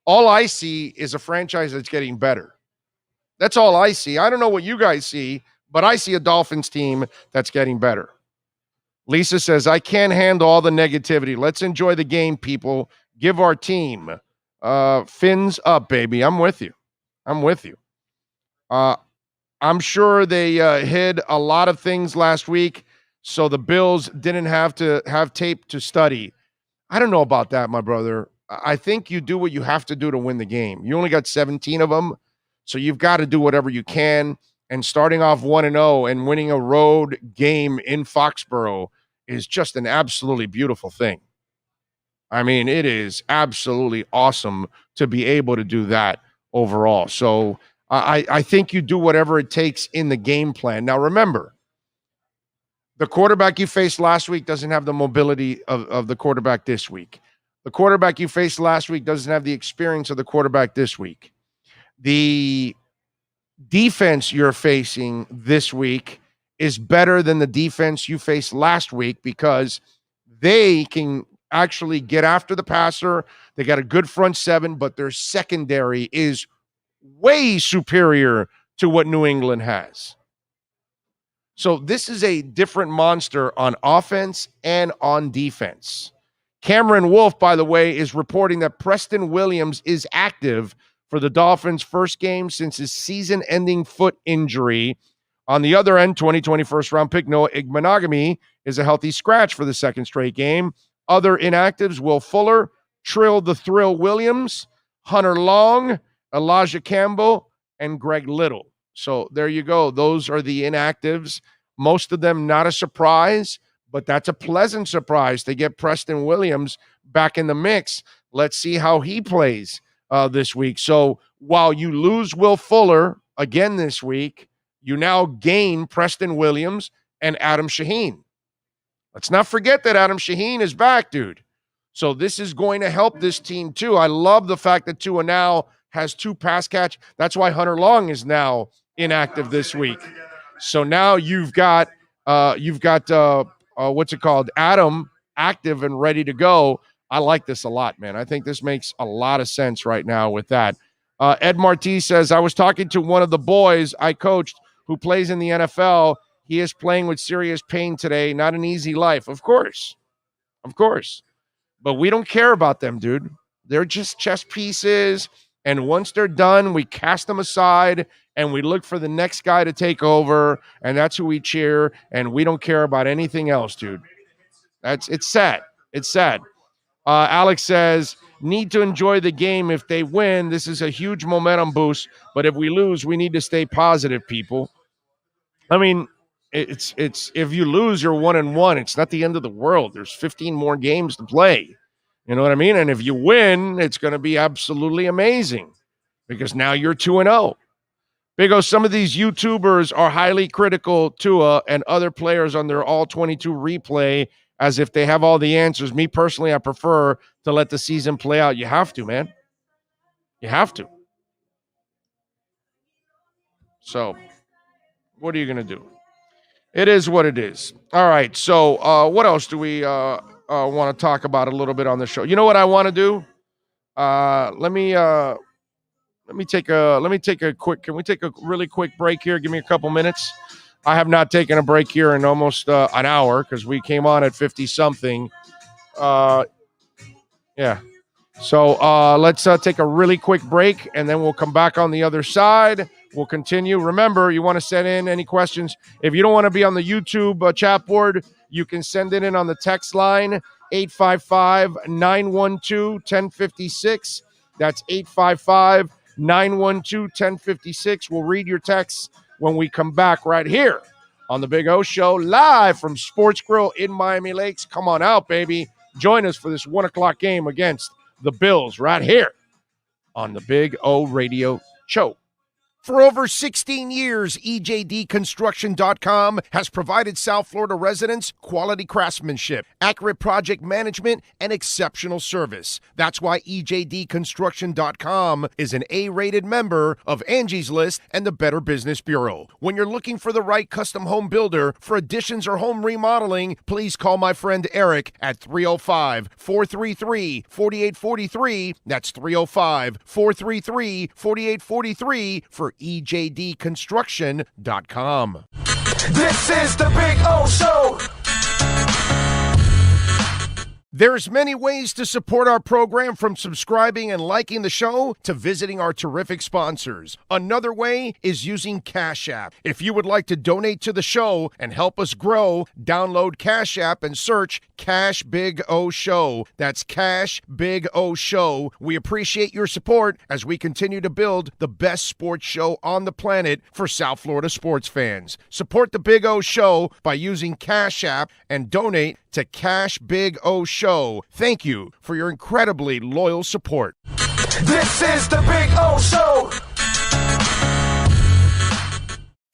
All I see is a franchise that's getting better. That's all I see. I don't know what you guys see, but I see a Dolphins team that's getting better. Lisa says, I can't handle all the negativity. Let's enjoy the game, people. Give our team fins up, baby. I'm with you. I'm sure they hid a lot of things last week, so the Bills didn't have to have tape to study. I don't know about that, my brother. I think you do what you have to do to win the game. You only got 17 of them, so you've got to do whatever you can. And starting off 1-0 and winning a road game in Foxborough is just an absolutely beautiful thing. I mean, it is absolutely awesome to be able to do that overall. So I think you do whatever it takes in the game plan. Now, remember, the quarterback you faced last week doesn't have the mobility of the quarterback this week. The quarterback you faced last week doesn't have the experience of the quarterback this week. The defense you're facing this week is better than the defense you faced last week because they can actually get after the passer. They got a good front seven, but their secondary is way superior to what New England has. So this is a different monster on offense and on defense. Cameron Wolf, by the way, is reporting that Preston Williams is active for the Dolphins' first game since his season-ending foot injury. On the other end, 2020 first-round pick Noah Igbenogany is a healthy scratch for the second straight game. Other inactives, Will Fuller, Trill the Thrill Williams, Hunter Long, Elijah Campbell, and Greg Little. So there you go. Those are the inactives. Most of them not a surprise, but that's a pleasant surprise to get Preston Williams back in the mix. Let's see how he plays this week. So while you lose Will Fuller again this week, you now gain Preston Williams and Adam Shaheen. Let's not forget that Adam Shaheen is back, dude. So this is going to help this team too. I love the fact that Tua now has 2 pass catch. That's why Hunter Long is now inactive this week. So now you've got what's it called? Adam active and ready to go. I like this a lot, man. I think this makes a lot of sense right now with that. Ed Marti says, I was talking to one of the boys I coached who plays in the NFL. He is playing with serious pain today. Not an easy life. Of course. But we don't care about them, dude. They're just chess pieces. And once they're done, we cast them aside and we look for the next guy to take over. And that's who we cheer. And we don't care about anything else, dude. It's sad. Alex says, need to enjoy the game. If they win, this is a huge momentum boost. But if we lose, we need to stay positive, people. I mean, it's if you lose, you're 1-1. It's not the end of the world. There's 15 more games to play. You know what I mean? And if you win, it's going to be absolutely amazing because now you're 2-0. Big O, some of these YouTubers are highly critical to and other players on their all 22 replay as if they have all the answers. Me personally, I prefer to let the season play out. You have to, man. You have to. So what are you going to do? It is what it is. All right. So what else do we want to talk about a little bit on the show? You know what I want to do? Let me take a quick. Can we take a really quick break here? Give me a couple minutes. I have not taken a break here in almost an hour because we came on at 50 something. Yeah. So let's take a really quick break and then we'll come back on the other side. We'll continue. Remember, you want to send in any questions. If you don't want to be on the YouTube chat board, you can send it in on the text line, 855-912-1056. That's 855-912-1056. We'll read your texts when we come back right here on the Big O Show, live from Sportsgrill in Miami Lakes. Come on out, baby. Join us for this 1 o'clock game against the Bills right here on the Big O Radio Show. For over 16 years, EJDConstruction.com has provided South Florida residents quality craftsmanship, accurate project management, and exceptional service. That's why EJDConstruction.com is an A-rated member of Angie's List and the Better Business Bureau. When you're looking for the right custom home builder for additions or home remodeling, please call my friend Eric at 305-433-4843. That's 305-433-4843 for EJDConstruction.com.
This is the Big O Show.
There's many ways to support our program, from subscribing and liking the show to visiting our terrific sponsors. Another way is using Cash App. If you would like to donate to the show and help us grow, download Cash App and search Cash Big O Show. That's Cash Big O Show. We appreciate your support as we continue to build the best sports show on the planet for South Florida sports fans. Support the Big O Show by using Cash App and donate to Cash Big O Show. Thank you for your incredibly loyal support.
This is the Big O Show.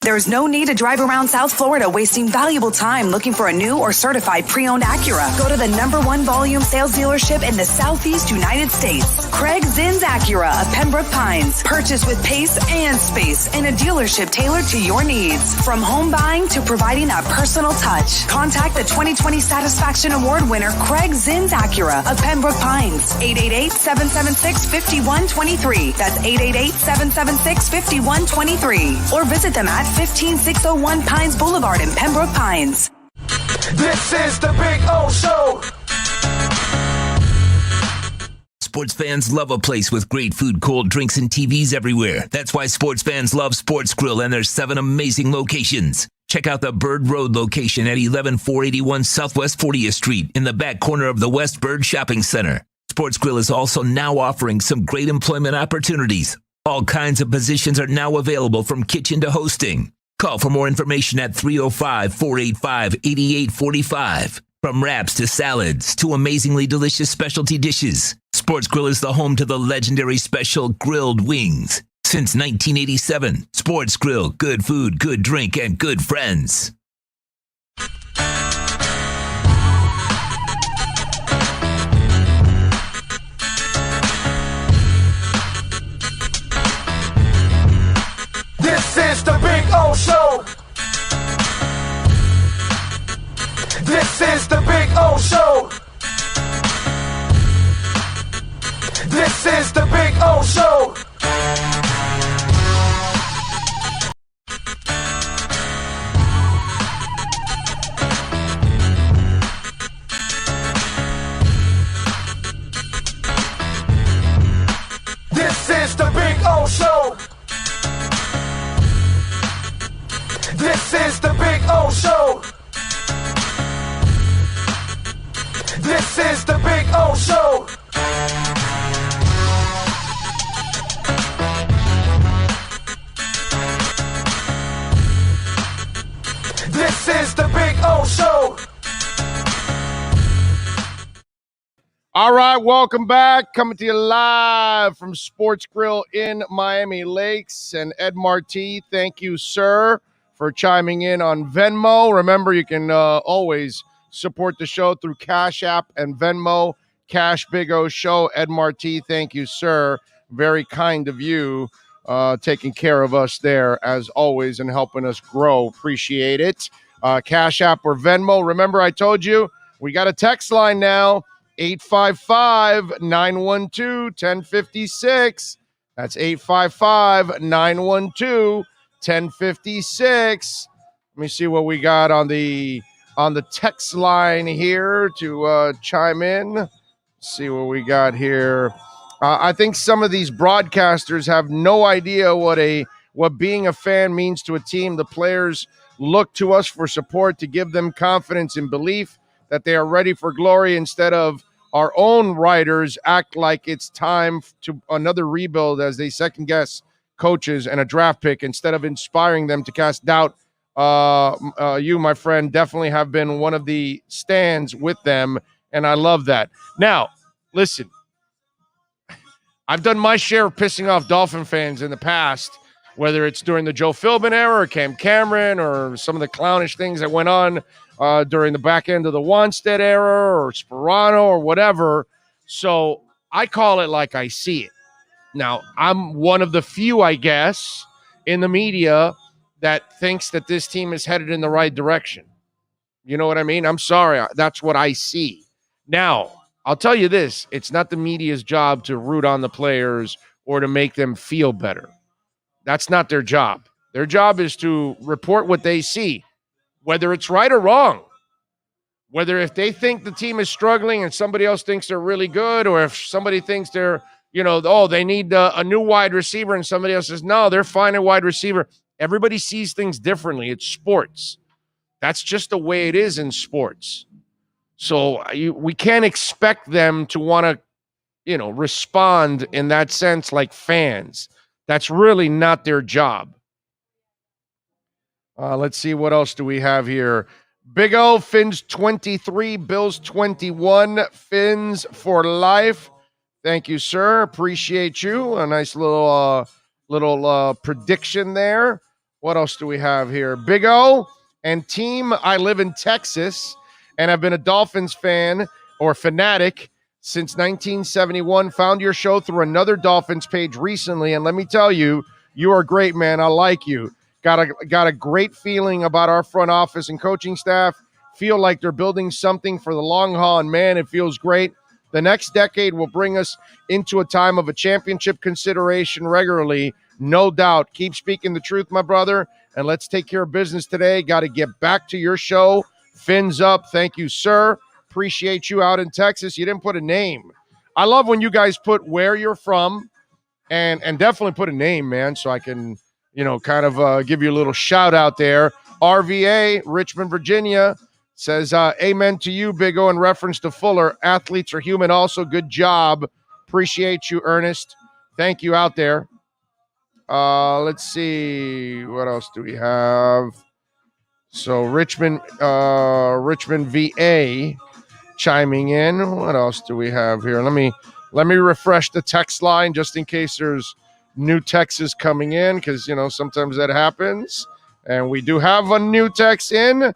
There's no need to drive around South Florida wasting valuable time looking for a new or certified pre-owned Acura. Go to the #1 volume sales dealership in the Southeast United States. Craig Zinn's Acura of Pembroke Pines. Purchase with pace and space in a dealership tailored to your needs. From home buying to providing that personal touch. Contact the 2020 Satisfaction Award winner Craig Zinn's Acura of Pembroke Pines. 888-776-5123. That's 888-776-5123. Or visit them at 15601 Pines Boulevard in Pembroke Pines.
This is the Big O Show.
Sports fans love a place with great food, cold drinks, and TVs everywhere. That's why sports fans love Sportgrill and their 7 amazing locations. Check out the Bird Road location at 11481 Southwest 40th Street in the back corner of the West Bird Shopping Center. Sportgrill is also now offering some great employment opportunities. All kinds of positions are now available, from kitchen to hosting. Call for more information at 305-485-8845. From wraps to salads to amazingly delicious specialty dishes, Sportgrill is the home to the legendary special grilled wings. Since 1987, Sportgrill, good food, good drink, and good friends.
This is the Big O Show. This is the Big O Show. This is the Big O Show. This is the Big O Show. This is the Big O Show. This is the Big O Show. This is the Big O Show.
All right, welcome back. Coming to you live from Sportgrill in Miami Lakes. And Ed Marti, thank you, sir, for chiming in on Venmo. Remember, you can always support the show through Cash App and Venmo. Cash Big O Show. Ed Marti, thank you, sir. Very kind of you, taking care of us there, as always, and helping us grow. Appreciate it. Cash App or Venmo. Remember, I told you, we got a text line now, 855-912-1056. That's 855-912-1056. Let me see what we got on the text line here to chime in. See what we got here. I think some of these broadcasters have no idea what being a fan means to a team. The players look to us for support to give them confidence and belief that they are ready for glory, instead of our own writers act like it's time to another rebuild as they second guess coaches and a draft pick instead of inspiring them to cast doubt. You, my friend, definitely have been one of the stands with them, and I love that. Now, listen, I've done my share of pissing off Dolphin fans in the past, whether it's during the Joe Philbin era or Cam Cameron or some of the clownish things that went on during the back end of the Wanstead era or Sperano or whatever. So I call it like I see it. Now, I'm one of the few, I guess, in the media that thinks that this team is headed in the right direction. You know what I mean? I'm sorry. That's what I see. Now, I'll tell you this. It's not the media's job to root on the players or to make them feel better. That's not their job. Their job is to report what they see, whether it's right or wrong. Whether if they think the team is struggling and somebody else thinks they're really good, or if somebody thinks they're, they need a new wide receiver and somebody else says, no, they're fine at wide receiver. Everybody sees things differently. It's sports. That's just the way it is in sports. So we can't expect them to want to, respond in that sense like fans. That's really not their job. Let's see, what else do we have here? Big O, Fins 23, Bills 21, Fins for life. Thank you, sir. Appreciate you. A nice little prediction there. What else do we have here? Big O and team, I live in Texas, and I've been a Dolphins fan or fanatic since 1971. Found your show through another Dolphins page recently, and let me tell you, you are great, man. I like you. Got a great feeling about our front office and coaching staff. Feel like they're building something for the long haul, and man, it feels great. The next decade will bring us into a time of a championship consideration regularly, no doubt. Keep speaking the truth, my brother, and let's take care of business today. Got to get back to your show. Fins up. Thank you, sir. Appreciate you out in Texas. You didn't put a name. I love when you guys put where you're from and definitely put a name, man, so I can, kind of give you a little shout out there. RVA, Richmond, Virginia, says, amen to you, Big O, in reference to Fuller. Athletes are human also. Good job. Appreciate you, Ernest. Thank you out there. Let's see. What else do we have? So Richmond VA chiming in. What else do we have here? Let me refresh the text line just in case there's new texts coming in, because sometimes that happens. And we do have a new text in.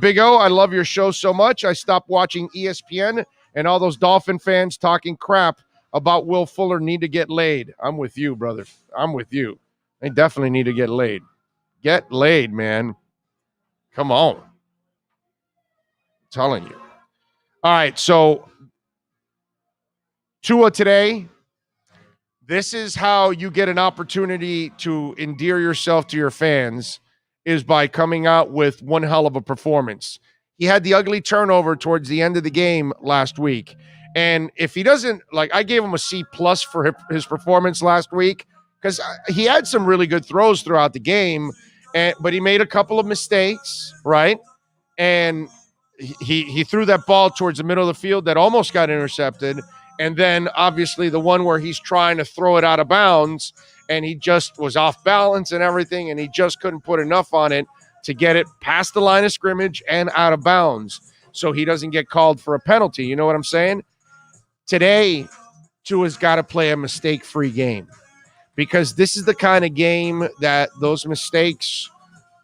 Big O, I love your show so much. I stopped watching ESPN and all those Dolphin fans talking crap about Will Fuller need to get laid. I'm with you, brother. I'm with you. They definitely need to get laid. Get laid, man. Come on. I'm telling you. All right, so Tua today. This is how you get an opportunity to endear yourself to your fans, is by coming out with one hell of a performance. He had the ugly turnover towards the end of the game last week. And if he doesn't, I gave him a C+ for his performance last week, because he had some really good throws throughout the game, but he made a couple of mistakes, right? And he threw that ball towards the middle of the field that almost got intercepted. And then obviously the one where he's trying to throw it out of bounds and he just was off balance and everything, and he just couldn't put enough on it to get it past the line of scrimmage and out of bounds, so he doesn't get called for a penalty. You know what I'm saying? Today, Tua's got to play a mistake-free game, because this is the kind of game that those mistakes,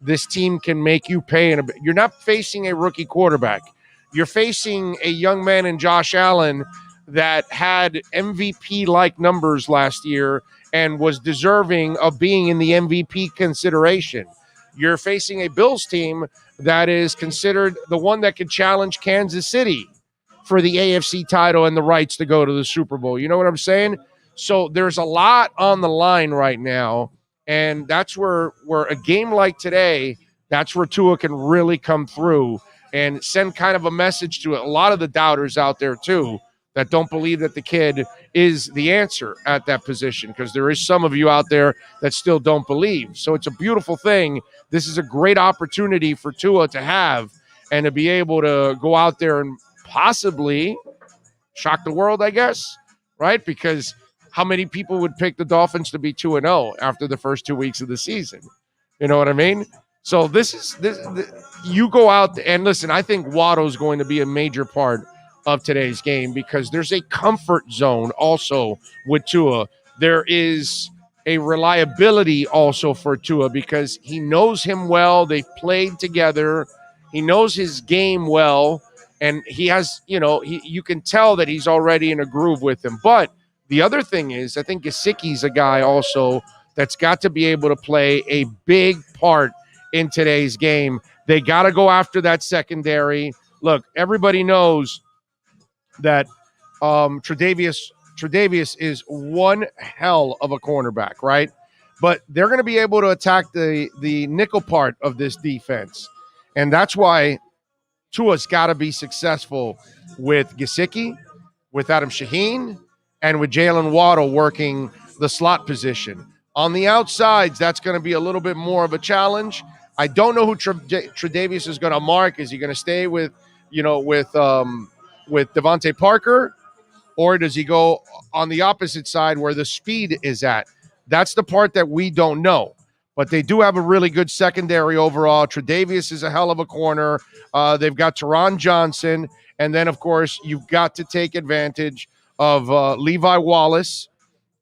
this team can make you pay. You're not facing a rookie quarterback. You're facing a young man in Josh Allen that had MVP-like numbers last year and was deserving of being in the MVP consideration. You're facing a Bills team that is considered the one that could challenge Kansas City for the AFC title and the rights to go to the Super Bowl. You know what I'm saying? So there's a lot on the line right now, and that's where a game like today, that's where Tua can really come through and send kind of a message to a lot of the doubters out there too, that don't believe that the kid is the answer at that position, because there is some of you out there that still don't believe. So it's a beautiful thing. This is a great opportunity for Tua to have, and to be able to go out there and possibly shock the world, I guess, right? Because how many people would pick the Dolphins to be 2-0 after the first 2 weeks of the season? You know what I mean? So you go out and listen, I think Waddle's going to be a major part of today's game because there's a comfort zone also with Tua. There is a reliability also for Tua because he knows him well. They've played together. He knows his game well, and he has, you can tell that he's already in a groove with him. But the other thing is, I think Gesicki's a guy also that's got to be able to play a big part in today's game. They got to go after that secondary. Look, everybody knows that Tre'Davious is one hell of a cornerback, right? But they're going to be able to attack the nickel part of this defense. And that's why Tua's got to be successful with Gesicki, with Adam Shaheen, and with Jalen Waddle working the slot position. On the outsides, that's going to be a little bit more of a challenge. I don't know who Tre'Davious is going to mark. Is he going to stay with Devontae Parker, or does he go on the opposite side where the speed is at? That's the part that we don't know. But they do have a really good secondary overall. Tre'Davious is a hell of a corner. They've got Teron Johnson. And then, of course, you've got to take advantage of Levi Wallace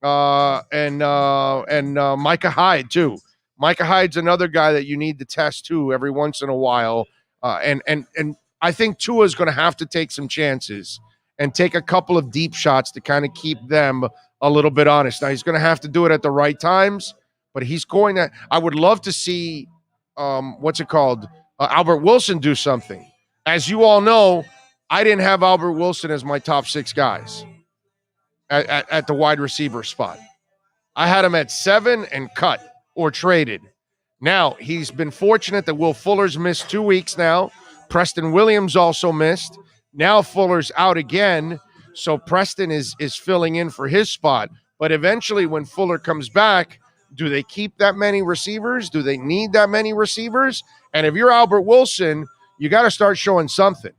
and Micah Hyde, too. Micah Hyde's another guy that you need to test, too, every once in a while. And I think Tua's going to have to take some chances and take a couple of deep shots to kind of keep them a little bit honest. Now, he's going to have to do it at the right times, but he's going to – I would love to see, Albert Wilson do something. As you all know, I didn't have Albert Wilson as my top 6 guys at the wide receiver spot. I had him at 7 and cut or traded. Now, he's been fortunate that Will Fuller's missed 2 weeks now. Preston Williams also missed. Now Fuller's out again, so Preston is filling in for his spot. But eventually when Fuller comes back, do they keep that many receivers? Do they need that many receivers? And if you're Albert Wilson, you got to start showing something.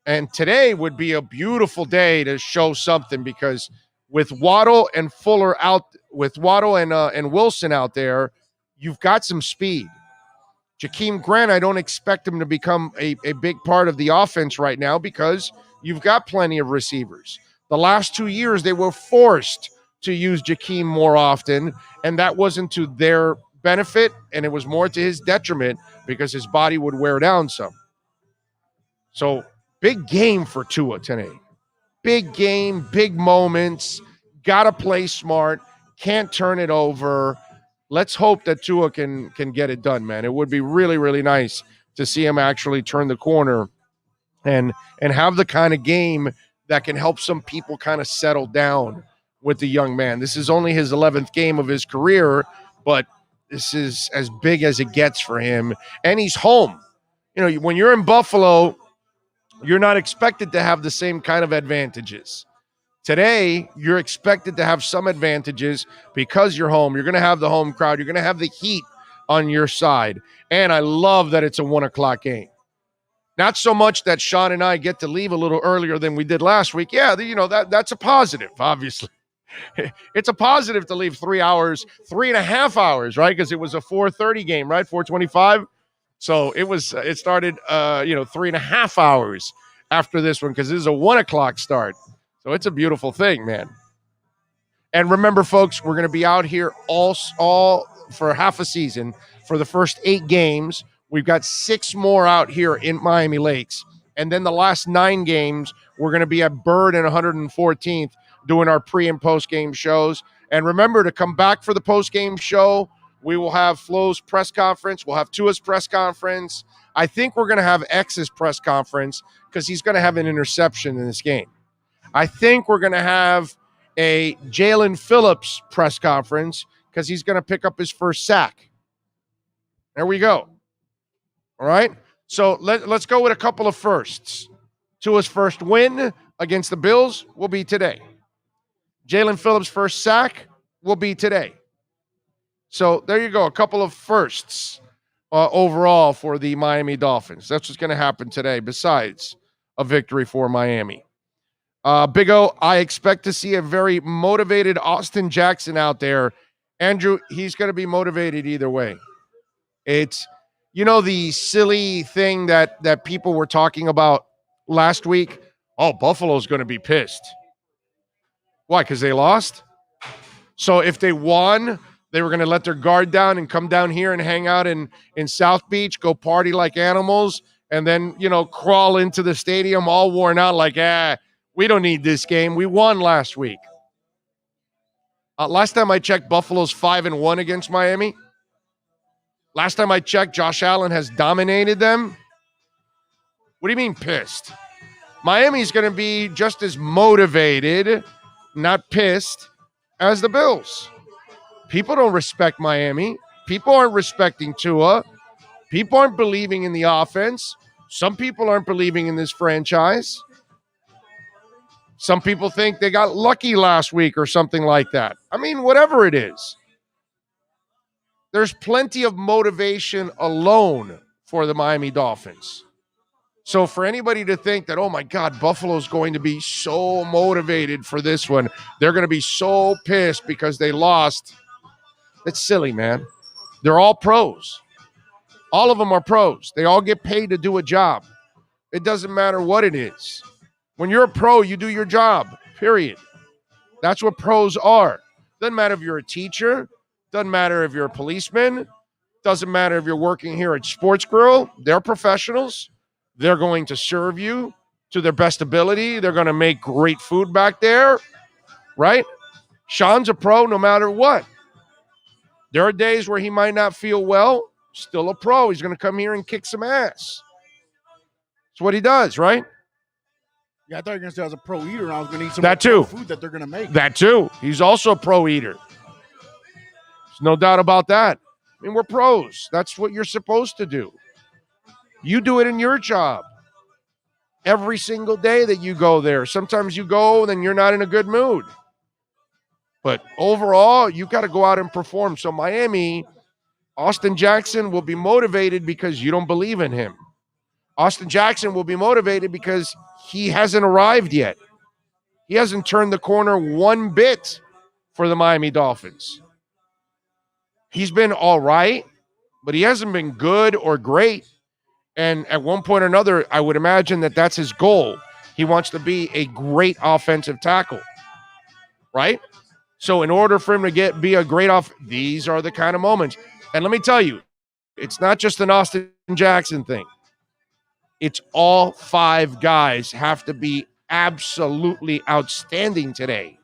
And today would be a beautiful day to show something because with Waddle and Fuller out, with Waddle and Wilson out there, you've got some speed. Jakeem Grant, I don't expect him to become a big part of the offense right now because you've got plenty of receivers. The last 2 years, they were forced to use Jakeem more often, and that wasn't to their benefit, and it was more to his detriment because his body would wear down some. So, big game for Tua today. Big game, big moments, got to play smart, can't turn it over. Let's hope that Tua can get it done, man. It would be really, really nice to see him actually turn the corner and have the kind of game that can help some people kind of settle down with the young man. This is only his 11th game of his career, but this is as big as it gets for him. And he's home. When you're in Buffalo, you're not expected to have the same kind of advantages. Today, you're expected to have some advantages because you're home. You're going to have the home crowd. You're going to have the heat on your side. And I love that it's a 1 o'clock game. Not so much that Sean and I get to leave a little earlier than we did last week. Yeah, that's a positive, obviously. It's a positive to leave 3 hours, 3.5 hours, right? Because it was a 4:30 game, right? 4:25. So it started, 3.5 hours after this one because this is a 1 o'clock start. So it's a beautiful thing, man. And remember, folks, we're going to be out here all for half a season for the first 8 games. We've got 6 more out here in Miami Lakes. And then the last 9 games, we're going to be at Bird and 114th doing our pre- and post-game shows. And remember to come back for the post-game show. We will have Flo's press conference. We'll have Tua's press conference. I think we're going to have X's press conference because he's going to have an interception in this game. I think we're going to have a Jalen Phillips press conference because he's going to pick up his first sack. There we go. All right. So let's go with a couple of firsts. Tua's first win against the Bills will be today. Jalen Phillips' first sack will be today. So there you go. A couple of firsts overall for the Miami Dolphins. That's what's going to happen today besides a victory for Miami. Big O, I expect to see a very motivated Austin Jackson out there. Andrew, he's going to be motivated either way. It's, the silly thing that people were talking about last week Oh, Buffalo's going to be pissed. Why? Because they lost? So if they won, they were going to let their guard down and come down here and hang out in South Beach, go party like animals, and then, crawl into the stadium all worn out like, we don't need this game. We won last week. Last time I checked, Buffalo's 5-1 against Miami. Last time I checked, Josh Allen has dominated them. What do you mean pissed? Miami's going to be just as motivated, not pissed, as the Bills. People don't respect Miami. People aren't respecting Tua. People aren't believing in the offense. Some people aren't believing in this franchise. Some people think they got lucky last week or something like that. I mean, whatever it is. There's plenty of motivation alone for the Miami Dolphins. So for anybody to think that, oh my God, Buffalo's going to be so motivated for this one, they're going to be so pissed because they lost, that's silly, man. They're all pros. All of them are pros. They all get paid to do a job. It doesn't matter what it is. When you're a pro, you do your job, period. That's what pros are. Doesn't matter if you're a teacher. Doesn't matter if you're a policeman. Doesn't matter if you're working here at Sportgrill. They're professionals. They're going to serve you to their best ability. They're going to make great food back there, right? Sean's a pro no matter what. There are days where he might not feel well. Still a pro. He's going to come here and kick some ass. That's what he does, right?
Yeah, I thought you were going to say I was a pro eater and I was going to eat some
that too.
Food that they're going to make.
That too. He's also a pro eater. There's no doubt about that. I mean, we're pros. That's what you're supposed to do. You do it in your job. Every single day that you go there. Sometimes you go and then you're not in a good mood. But overall, you got to go out and perform. So Miami, Austin Jackson will be motivated because you don't believe in him. Austin Jackson will be motivated because he hasn't arrived yet. He hasn't turned the corner one bit for the Miami Dolphins. He's been all right, but he hasn't been good or great. And at one point or another, I would imagine that that's his goal. He wants to be a great offensive tackle, right? So in order for him to be a great these are the kind of moments. And let me tell you, it's not just an Austin Jackson thing. It's all five guys have to be absolutely outstanding today.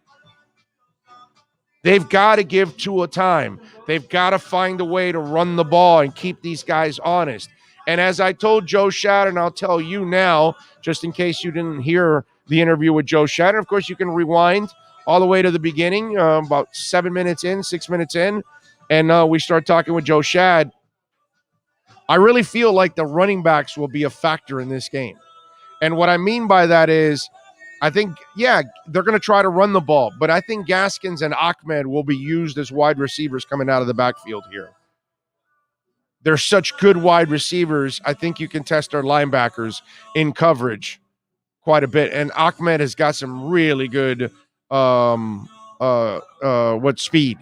They've got to give Tua time. They've got to find a way to run the ball and keep these guys honest. And as I told Joe Schad, and I'll tell you now, just in case you didn't hear the interview with Joe Schad, and of course you can rewind all the way to the beginning, about 6 minutes in, and we start talking with Joe Schad. I really feel like the running backs will be a factor in this game. And what I mean by that is, I think, they're going to try to run the ball, but I think Gaskins and Ahmed will be used as wide receivers coming out of the backfield here. They're such good wide receivers. I think you can test our linebackers in coverage quite a bit. And Ahmed has got some really good speed.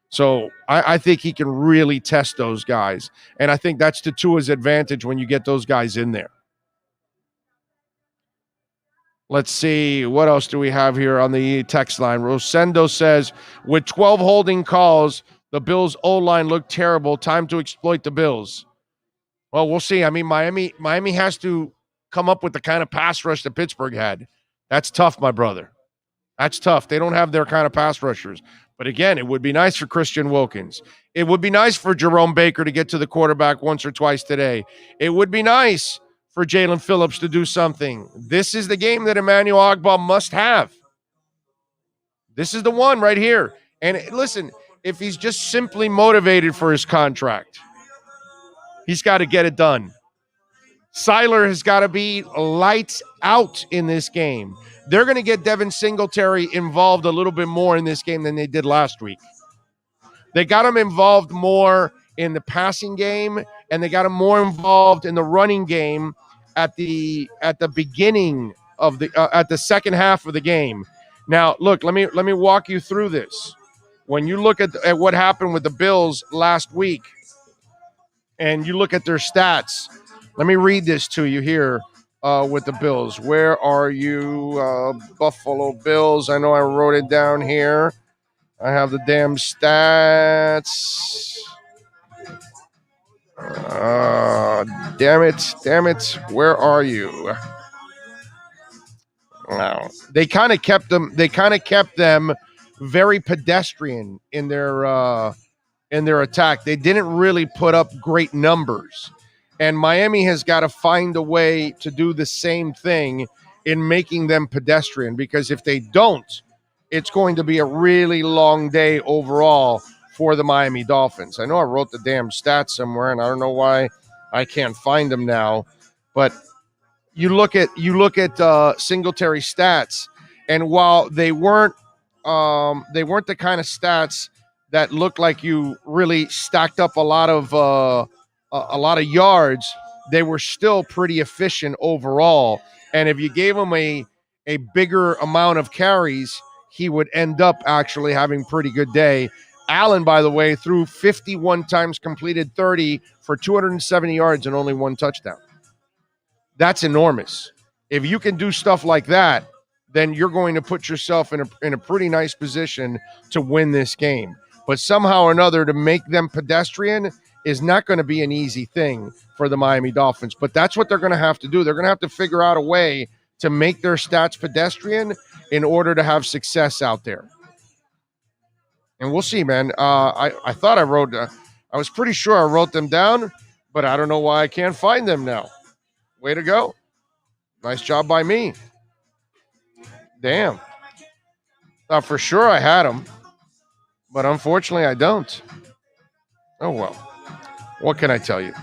So I think he can really test those guys. And I think that's to Tua's advantage when you get those guys in there. Let's see. What else do we have here on the text line? Rosendo says, with 12 holding calls, the Bills' O-line looked terrible. Time to exploit the Bills. Well, we'll see. I mean, Miami has to come up with the kind of pass rush that Pittsburgh had. That's tough, my brother. That's tough. They don't have their kind of pass rushers. But again, it would be nice for Christian Wilkins. It would be nice for Jerome Baker to get to the quarterback once or twice today. It would be nice for Jalen Phillips to do something. This is the game that Emmanuel Ogbah must have. This is the one right here. And listen, if he's just simply motivated for his contract, he's got to get it done. Seiler has got to be lights out in this game. They're going to get Devin Singletary involved a little bit more in this game than they did last week. They got him involved more in the passing game, and they got him more involved in the running game at the beginning of at the second half of the game. Now, look, let me walk you through this. When you look at what happened with the Bills last week, and you look at their stats, let me read this to you here. with the Bills. Where are you, Buffalo Bills? I know I wrote it down here. I have the damn stats. Damn it. Where are you? Wow. They kind of kept them very pedestrian in their attack. They didn't really put up great numbers. And Miami has got to find a way to do the same thing in making them pedestrian, because if they don't, it's going to be a really long day overall for the Miami Dolphins. I know I wrote the damn stats somewhere, and I don't know why I can't find them now. But you look at Singletary stats, and while they weren't the kind of stats that looked like you really stacked up a lot of yards, they were still pretty efficient overall. And if you gave him a bigger amount of carries, he would end up actually having a pretty good day. Allen, by the way, threw 51 times, completed 30 for 270 yards and only one touchdown. That's enormous. If you can do stuff like that, then you're going to put yourself in a pretty nice position to win this game. But somehow or another, to make them pedestrian is not going to be an easy thing for the Miami Dolphins. But that's what they're going to have to do. They're going to have to figure out a way to make their stats pedestrian in order to have success out there. And we'll see, man. I thought I wrote, I was pretty sure I wrote them down, but I don't know why I can't find them now. Way to go. Nice job by me. Damn. Thought for sure I had them, but unfortunately I don't. Oh, well. What can I tell you?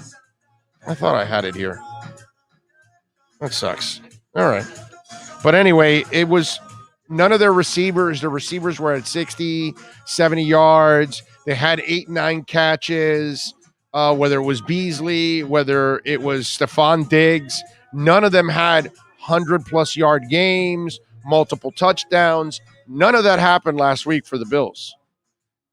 I thought I had it here. That sucks. All right. But anyway, it was none of their receivers. The receivers were at 60, 70 yards. They had 8, 9 catches, whether it was Beasley, whether it was Stephon Diggs. None of them had 100-plus yard games, multiple touchdowns. None of that happened last week for the Bills.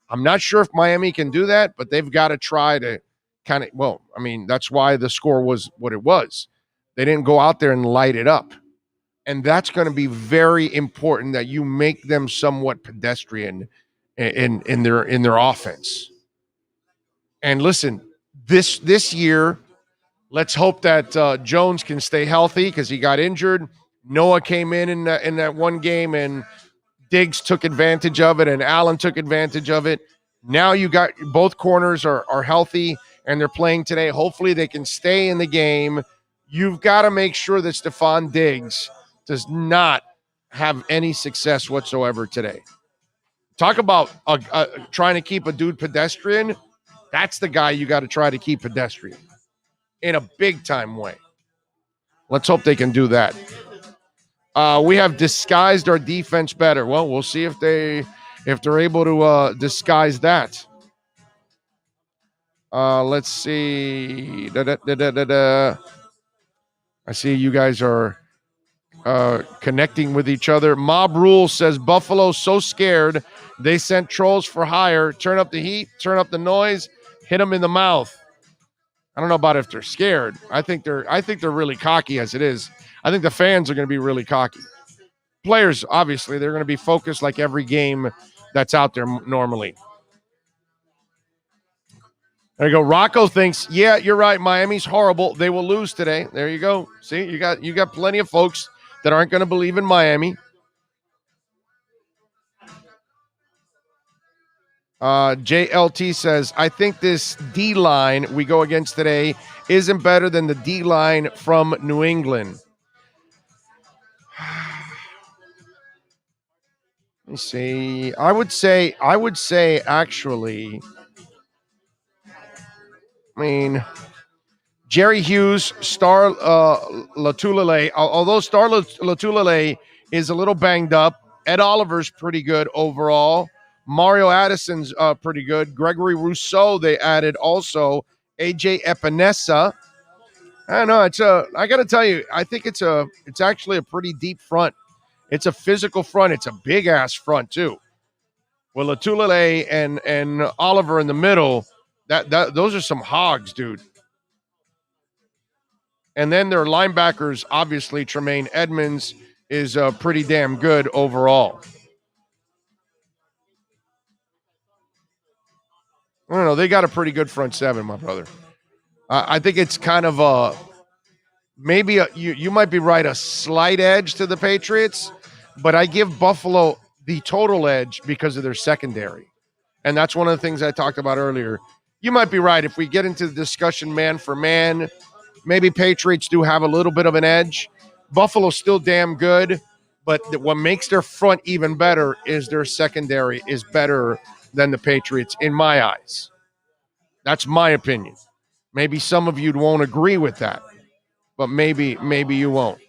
I'm not sure if Miami can do that, but they've got to try to that's why the score was what it was. They didn't go out there and light it up. And that's going to be very important, that you make them somewhat pedestrian in their offense. And listen, this year, let's hope that Jones can stay healthy, because he got injured. Noah came in that one game, and Diggs took advantage of it, and Allen took advantage of it. Now you got both corners are healthy, and they're playing today. Hopefully they can stay in the game. You've got to make sure that Stephon Diggs does not have any success whatsoever today. Talk about trying to keep a dude pedestrian. That's the guy you got to try to keep pedestrian in a big-time way. Let's hope they can do that. We have disguised our defense better. Well, we'll see if they're able to disguise that. Let's see. I see you guys are connecting with each other. Mob Rule says Buffalo's so scared they sent trolls for hire. Turn up the heat, turn up the noise, hit them in the mouth. I don't know about if they're scared. I think they're really cocky as it is. I think the fans are going to be really cocky. Players, obviously, they're going to be focused like every game that's out there normally. There you go. Rocco thinks, yeah, you're right. Miami's horrible. They will lose today. There you go. See, you got plenty of folks that aren't going to believe in Miami. JLT says, I think this D-line we go against today isn't better than the D-line from New England. Let me see. I would say actually, Jerry Hughes, Star Latulele, although Star Latulele is a little banged up, Ed Oliver's pretty good overall. Mario Addison's pretty good. Gregory Rousseau they added also. AJ Epinesa. I don't know. I got to tell you, I think it's actually a pretty deep front. It's a physical front. It's a big ass front too. With Latulele and Oliver in the middle, those are some hogs, dude. And then their linebackers, obviously, Tremaine Edmonds is pretty damn good overall. I don't know. They got a pretty good front seven, my brother. I think it's kind of you might be right, a slight edge to the Patriots, but I give Buffalo the total edge because of their secondary. And that's one of the things I talked about earlier. You might be right. If we get into the discussion man for man, maybe Patriots do have a little bit of an edge. Buffalo's still damn good, but what makes their front even better is their secondary is better than the Patriots in my eyes. That's my opinion. Maybe some of you won't agree with that, but maybe you won't.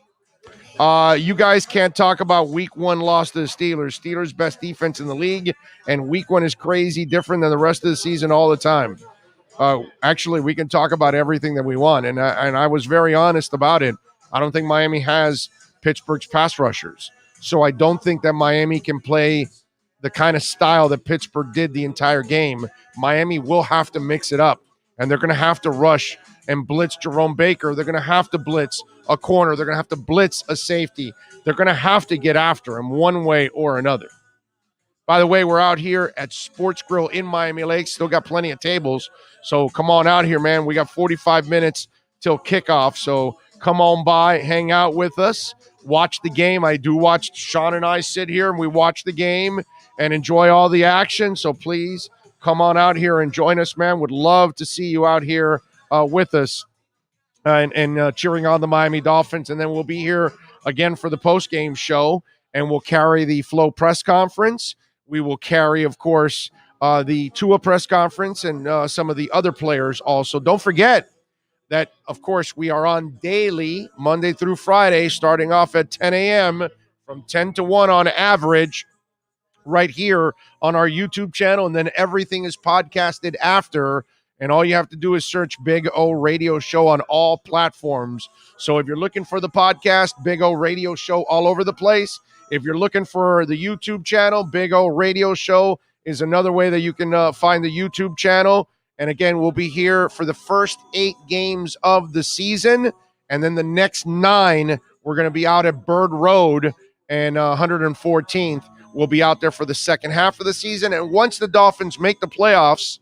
You guys can't talk about week 1 loss to the Steelers. Steelers' best defense in the league, and week 1 is crazy different than the rest of the season all the time. Actually, we can talk about everything that we want, and I was very honest about it. I don't think Miami has Pittsburgh's pass rushers, so I don't think that Miami can play the kind of style that Pittsburgh did the entire game. Miami will have to mix it up, and they're going to have to rush and blitz Jerome Baker. They're going to have to blitz a corner. They're going to have to blitz a safety. They're going to have to get after him one way or another. By the way, we're out here at Sportgrill in Miami Lakes. Still got plenty of tables, so come on out here, man. We got 45 minutes till kickoff, so come on by, hang out with us, watch the game. I do watch. Sean and I sit here and we watch the game and enjoy all the action, so please come on out here and join us, man. Would love to see you out here with us and cheering on the Miami Dolphins. And then we'll be here again for the post-game show, and we'll carry the Flow press conference. We will carry, of course, the Tua press conference and some of the other players also. Don't forget that, of course, we are on daily, Monday through Friday, starting off at 10 a.m. from 10 to 1 on average, right here on our YouTube channel, and then everything is podcasted after, and all you have to do is search Big O Radio Show on all platforms. So if you're looking for the podcast, Big O Radio Show all over the place. If you're looking for the YouTube channel, Big O Radio Show is another way that you can find the YouTube channel. And again, we'll be here for the first 8 games of the season, and then the next 9, we're going to be out at Bird Road and 114th. We'll be out there for the second half of the season. And once the Dolphins make the playoffs,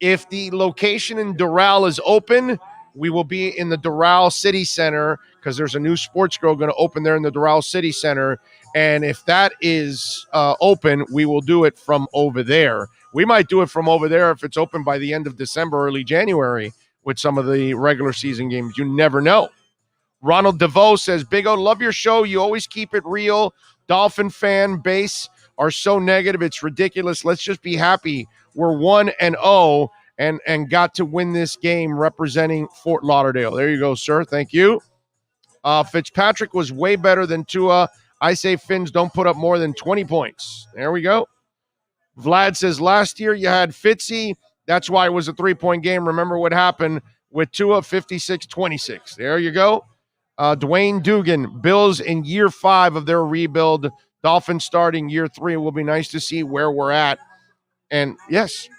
if the location in Doral is open, we will be in the Doral City Center, because there's a new Sportsgrill going to open there in the Doral City Center. And if that is open, we will do it from over there. We might do it from over there if it's open by the end of December, early January, with some of the regular season games. You never know. Ronald DeVoe says, Big O, love your show. You always keep it real. Dolphin fan base are so negative. It's ridiculous. Let's just be happy we're 1-0 and got to win this game representing Fort Lauderdale. There you go, sir. Thank you. Fitzpatrick was way better than Tua. I say Finns don't put up more than 20 points. There we go. Vlad says, last year you had Fitzy. That's why it was a 3-point game. Remember what happened with Tua, 56-26. There you go. Dwayne Dugan, Bills in year 5 of their rebuild. Dolphins starting year 3. It will be nice to see where we're at. And yes,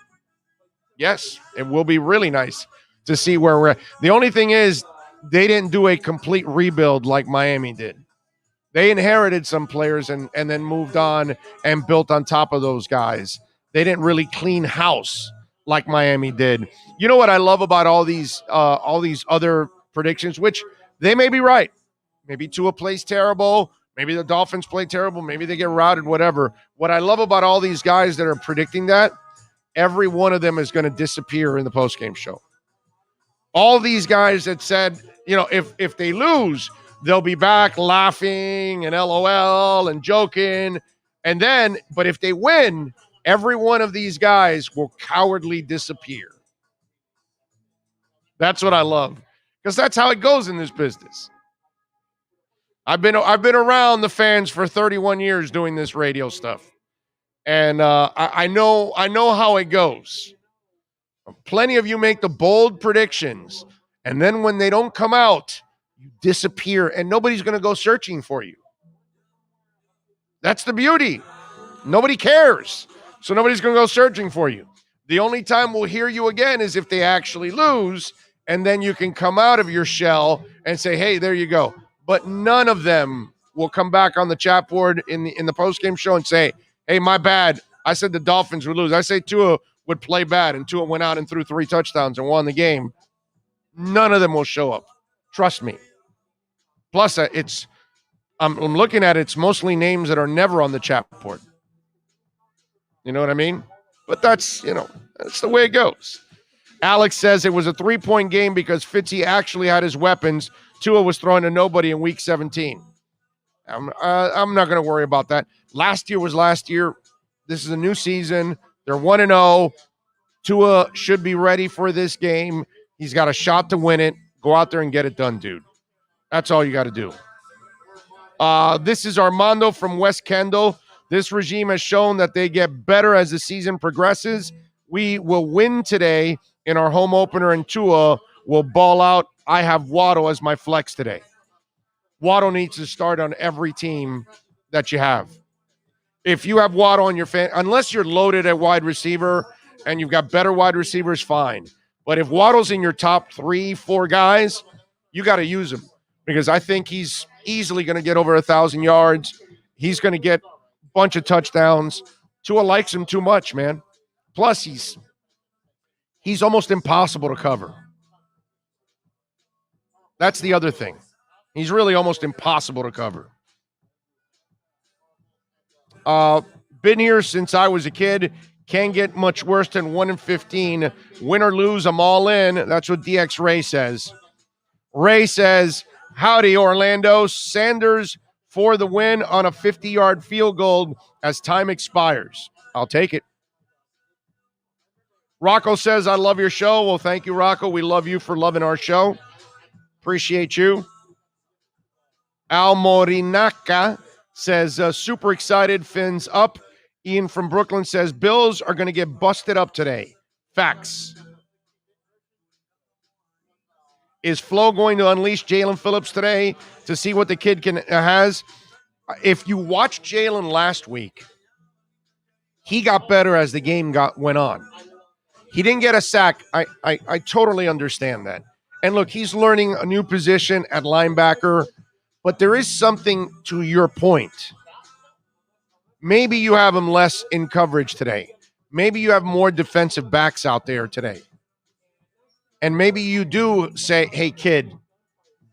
it will be really nice to see where we're at. The only thing is they didn't do a complete rebuild like Miami did. They inherited some players and then moved on and built on top of those guys. They didn't really clean house like Miami did. You know what I love about all these other predictions, which they may be right. Maybe Tua plays terrible. Maybe the Dolphins play terrible. Maybe they get routed, whatever. What I love about all these guys that are predicting that, every one of them is going to disappear in the postgame show. All these guys that said, if they lose, they'll be back laughing and LOL and joking. And then, but if they win, every one of these guys will cowardly disappear. That's what I love, because that's how it goes in this business. I've been around the fans for 31 years doing this radio stuff, and I know how it goes. Plenty of you make the bold predictions, and then when they don't come out, you disappear, and nobody's going to go searching for you. That's the beauty. Nobody cares, so nobody's going to go searching for you. The only time we'll hear you again is if they actually lose, and then you can come out of your shell and say, hey, there you go. But none of them will come back on the chat board in the postgame show and say, hey, my bad. I said the Dolphins would lose. I say Tua would play bad, and Tua went out and threw 3 touchdowns and won the game. None of them will show up. Trust me. Plus, I'm looking at it, it's mostly names that are never on the chat board. You know what I mean? But that's the way it goes. Alex says it was a 3-point game because Fitzy actually had his weapons. Tua was throwing to nobody in week 17. I'm not going to worry about that. Last year was last year. This is a new season. They're 1-0. Tua should be ready for this game. He's got a shot to win it. Go out there and get it done, dude. That's all you got to do. This is Armando from West Kendall. This regime has shown that they get better as the season progresses. We will win today in our home opener, and Tua will ball out. I have Waddle as my flex today. Waddle needs to start on every team that you have. If you have Waddle on your unless you're loaded at wide receiver and you've got better wide receivers, fine. But if Waddle's in your top 3-4 guys, you got to use him because I think he's easily going to get over 1,000 yards. He's going to get a bunch of touchdowns. Tua likes him too much, man. Plus, he's almost impossible to cover. That's the other thing. He's really almost impossible to cover. Been here since I was a kid. Can't get much worse than 1-15. Win or lose, I'm all in. That's what DX Ray says. Ray says, howdy, Orlando. Sanders for the win on a 50-yard field goal as time expires. I'll take it. Rocco says, I love your show. Well, thank you, Rocco. We love you for loving our show. Appreciate you. Al Morinaka says, super excited, fins up. Ian from Brooklyn says, Bills are going to get busted up today. Facts. Is Flo going to unleash Jalen Phillips today to see what the kid has? If you watched Jalen last week, he got better as the game went on. He didn't get a sack. I totally understand that. And look, he's learning a new position at linebacker, but there is something to your point. Maybe you have him less in coverage today. Maybe you have more defensive backs out there today. And maybe you do say, hey, kid,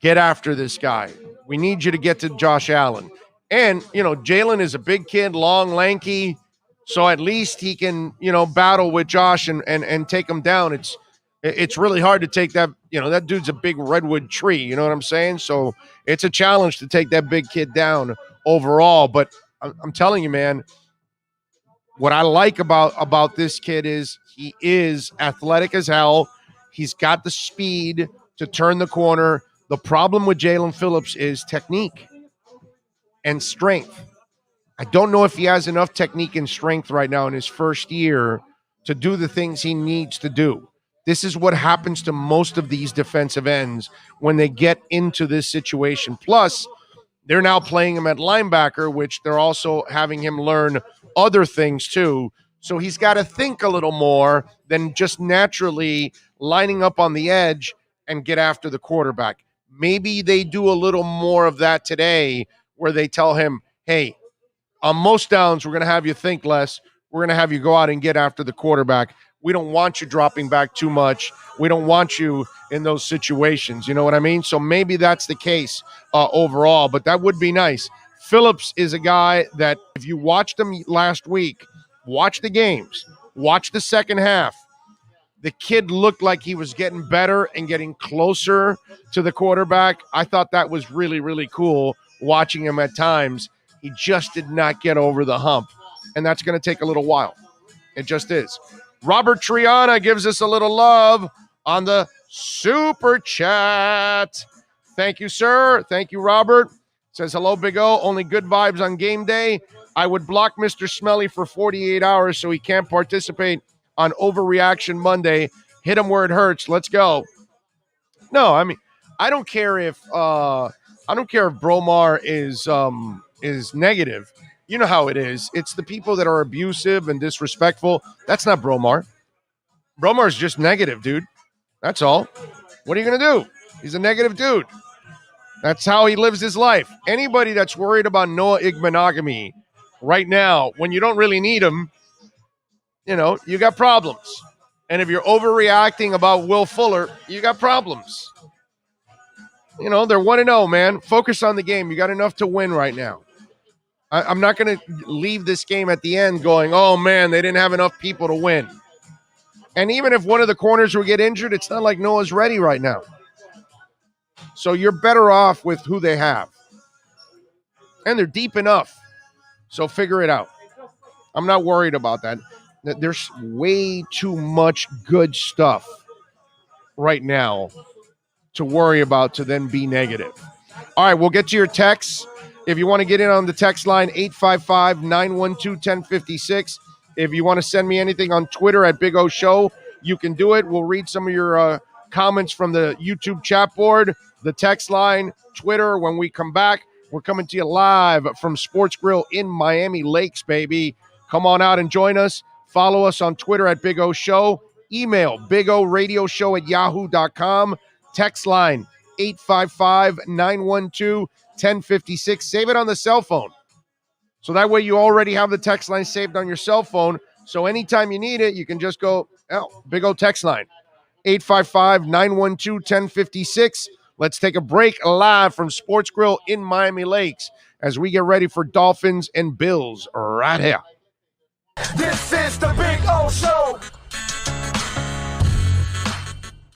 get after this guy. We need you to get to Josh Allen. And, Jalen is a big kid, long, lanky, so at least he can, battle with Josh and take him down. It's really hard to take that, that dude's a big redwood tree, you know what I'm saying? So it's a challenge to take that big kid down overall. But I'm telling you, man, what I like about this kid is he is athletic as hell. He's got the speed to turn the corner. The problem with Jalen Phillips is technique and strength. I don't know if he has enough technique and strength right now in his first year to do the things he needs to do. This is what happens to most of these defensive ends when they get into this situation. Plus, they're now playing him at linebacker, which they're also having him learn other things too. So he's got to think a little more than just naturally lining up on the edge and get after the quarterback. Maybe they do a little more of that today where they tell him, hey, on most downs, we're going to have you think less. We're going to have you go out and get after the quarterback. We don't want you dropping back too much. We don't want you in those situations. You know what I mean? So maybe that's the case overall, but that would be nice. Phillips is a guy that if you watched him last week, watch the games, watch the second half, the kid looked like he was getting better and getting closer to the quarterback. I thought that was really, really cool watching him at times. He just did not get over the hump, and that's going to take a little while. It just is. Robert Triana gives us a little love on the super chat. Thank you, sir. Thank you, Robert. Says, hello, Big O. Only good vibes on game day. I would block Mr. Smelly for 48 hours so he can't participate on Overreaction Monday. Hit him where it hurts. Let's go. No, I mean, I don't care if Bromar is negative. You know how it is. It's the people that are abusive and disrespectful. That's not Bromar. Bromar's just negative, dude. That's all. What are you going to do? He's a negative dude. That's how he lives his life. Anybody that's worried about Noah Igbenogany right now, when you don't really need him, you got problems. And if you're overreacting about Will Fuller, you got problems. They're 1-0, man. Focus on the game. You got enough to win right now. I'm not going to leave this game at the end going, oh, man, they didn't have enough people to win. And even if one of the corners will get injured, it's not like Noah's ready right now. So you're better off with who they have. And they're deep enough. So figure it out. I'm not worried about that. There's way too much good stuff right now to worry about to then be negative. All right, we'll get to your texts. If you want to get in on the text line, 855-912-1056. If you want to send me anything on Twitter at Big O Show, you can do it. We'll read some of your comments from the YouTube chat board, the text line, Twitter. When we come back, we're coming to you live from Sportsgrill in Miami Lakes, baby. Come on out and join us. Follow us on Twitter at Big O Show. Email bigoradioshow@yahoo.com. Text line 855-912-1056. Save it on the cell phone. So that way you already have the text line saved on your cell phone. So anytime you need it, you can just go, Big O text line, 855-912-1056. Let's take a break live from Sportsgrill in Miami Lakes as we get ready for Dolphins and Bills right here.
This is the Big O Show.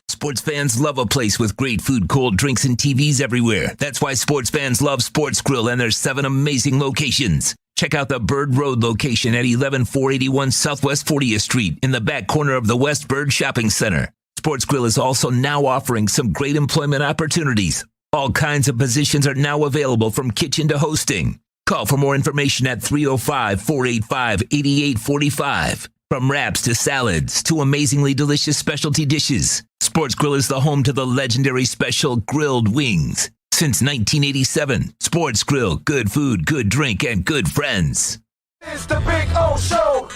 Sports fans love a place with great food, cold drinks, and TVs everywhere. That's why sports fans love Sportsgrill and their 7 amazing locations. Check out the Bird Road location at 11481 Southwest 40th Street in the back corner of the West Bird Shopping Center. Sportsgrill is also now offering some great employment opportunities. All kinds of positions are now available from kitchen to hosting. Call for more information at 305-485-8845. From wraps to salads to amazingly delicious specialty dishes, Sportsgrill is the home to the legendary special grilled wings. Since 1987, Sportsgrill, good food, good drink, and good friends.
It's the Big O Show.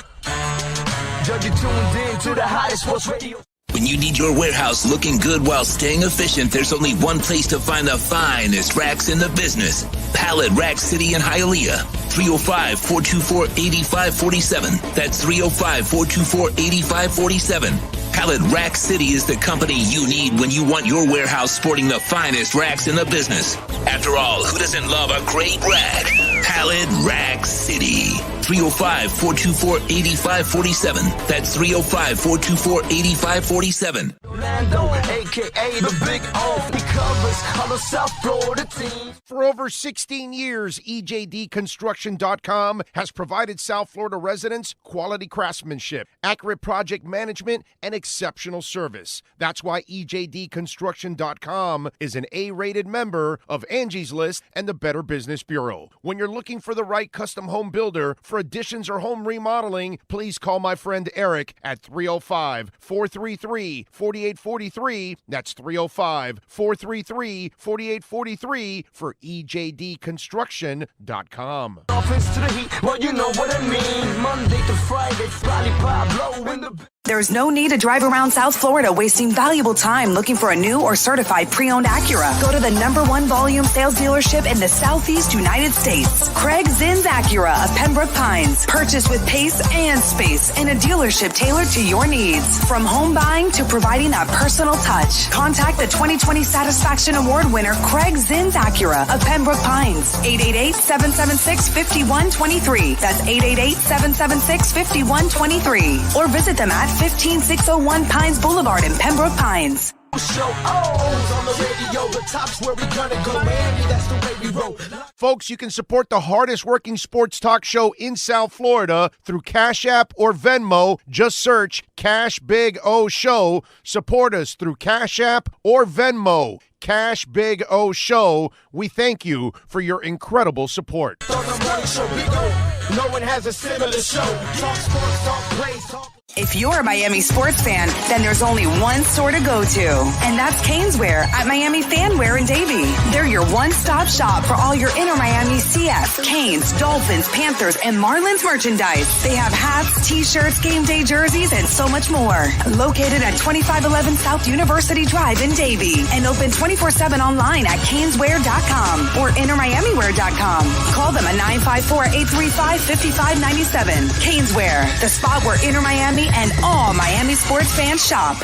Judge, you tuned in to the hottest sports radio.
When you need your warehouse looking good while staying efficient, there's only one place to find the finest racks in the business. Pallet Rack City in Hialeah. 305-424-8547. That's 305-424-8547. Pallet Rack City is the company you need when you want your warehouse sporting the finest racks in the business. After all, who doesn't love a great rack? Pallet Rack City. 305-424-8547. That's 305-424-8547.
Orlando, a.k.a. the Big O. He covers all the South Florida teams.
For over 16 years, EJDconstruction.com has provided South Florida residents quality craftsmanship, accurate project management, and exceptional service. That's why EJDconstruction.com is an A-rated member of Angie's List and the Better Business Bureau. When you're looking for the right custom home builder for additions or home remodeling, please call my friend Eric at 305-433-4843. That's 305-433-4843 for EJDconstruction.com.
Dolphins to the heat, well, you know what I mean. Monday to Friday, Friday Pablo in the...
There's no need to drive around South Florida wasting valuable time looking for a new or certified pre-owned Acura. Go to the #1 volume sales dealership in the Southeast United States. Craig Zinn's Acura of Pembroke Pines. Purchase with pace and space in a dealership tailored to your needs. From home buying to providing that personal touch. Contact the 2020 Satisfaction Award winner Craig Zinn's Acura of Pembroke Pines. 888-776-5123. That's 888-776-5123. Or visit them at 15601 Pines Boulevard in Pembroke Pines.
Show on the radio, the top's where we gonna go, Miami, that's the way we roll.
Folks, you can support the hardest working sports talk show in South Florida through Cash App or Venmo. Just search Cash Big O Show. Support us through Cash App or Venmo. Cash Big O Show. We thank you for your incredible support.
On the morning show, Big O, no one has a similar show. Talk sports, talk plays, talk...
If you're a Miami sports fan, then there's only one store to go to, and that's Caneswear at Miami Fanwear in Davie. They're your one-stop shop for all your inner Miami CF, Canes, Dolphins, Panthers, and Marlins merchandise. They have hats, t-shirts, game day jerseys, and so much more. Located at 2511 South University Drive in Davie, and open 24/7 online at caneswear.com or innermiamiwear.com. Call them at 954-835-5597. Caneswear, the spot where inner Miami and all Miami sports fans shop.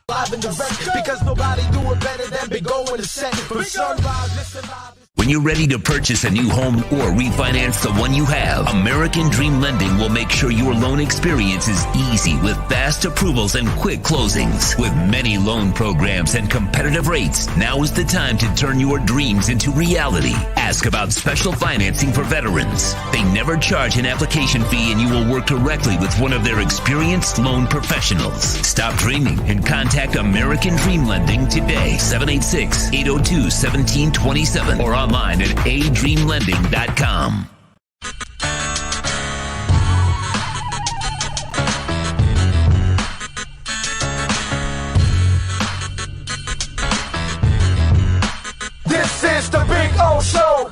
Live and direct, because nobody do it better than Big O in the set. From sunrise, listen live.
When you're ready to purchase a new home or refinance the one you have, American Dream Lending will make sure your loan experience is easy with fast approvals and quick closings. With many loan programs and competitive rates, now is the time to turn your dreams into reality. Ask about special financing for veterans. They never charge an application fee, and you will work directly with one of their experienced loan professionals. Stop dreaming and contact American Dream Lending today, 786-802-1727, or online at adreamlending.com.
This is the Big O Show.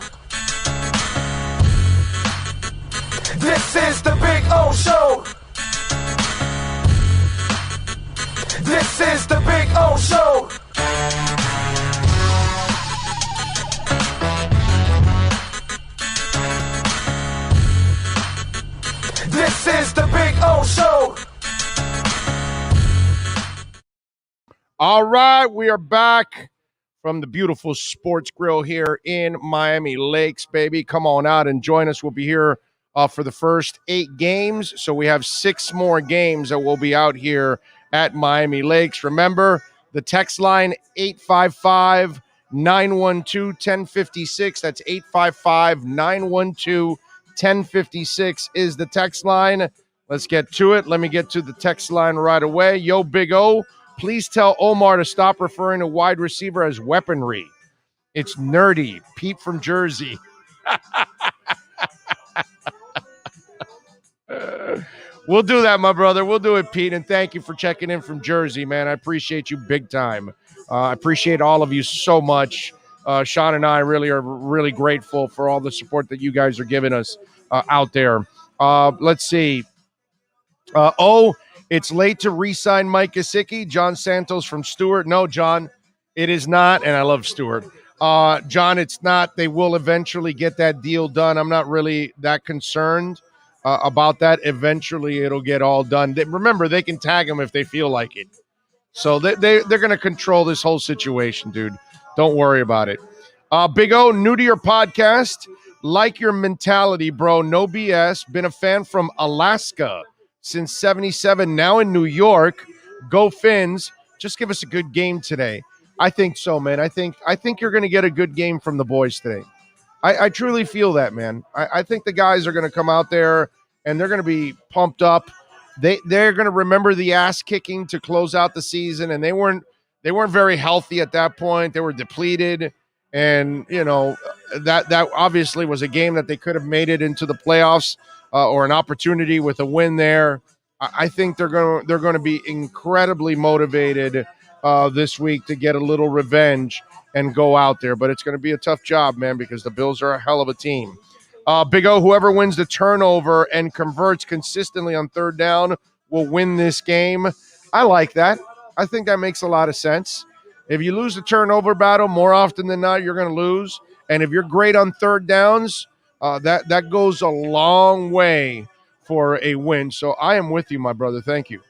This is the Big O Show. This is the Big O Show. This is the Big O Show.
All right, we are back from the beautiful Sportgrill here in Miami Lakes, baby. Come on out and join us. We'll be here for the first 8 games. So we have 6 more games that will be out here at Miami Lakes. Remember, the text line, 855-912-1056. That's 855-912-1056 is the text line. Let's get to it. Let me get to the text line right away. Yo, Big O, please tell Omar to stop referring to wide receiver as weaponry. It's nerdy. Pete from Jersey. We'll do that, my brother. We'll do it, Pete. And thank you for checking in from Jersey, man. I appreciate you big time. I appreciate all of you so much. Sean and I really are really grateful for all the support that you guys are giving us out there. Let's see. It's late to re-sign Mike Gesicki. John Santos from Stewart. No, John, it is not, and I love Stewart. John, it's not. They will eventually get that deal done. I'm not really that concerned about that. Eventually, it'll get all done. Remember, they can tag him if they feel like it. So they're going to control this whole situation, dude. Don't worry about it. Big O, new to your podcast. Like your mentality, bro. No BS. Been a fan from Alaska since 77, now in New York. Go Fins. Just give us a good game today. I think so, man. I think you're going to get a good game from the boys today. I truly feel that, man. I think the guys are going to come out there and they're going to be pumped up. They're going to remember the ass kicking to close out the season, and they weren't very healthy at that point. They were depleted, and you know that obviously was a game that they could have made it into the playoffs or an opportunity with a win there. I think they're going to be incredibly motivated this week to get a little revenge and go out there. But it's going to be a tough job, man, because the Bills are a hell of a team. Big O, whoever wins the turnover and converts consistently on third down will win this game. I like that. I think that makes a lot of sense. If you lose the turnover battle, more often than not, you're going to lose. And if you're great on third downs, that goes a long way for a win. So I am with you, my brother. Thank you.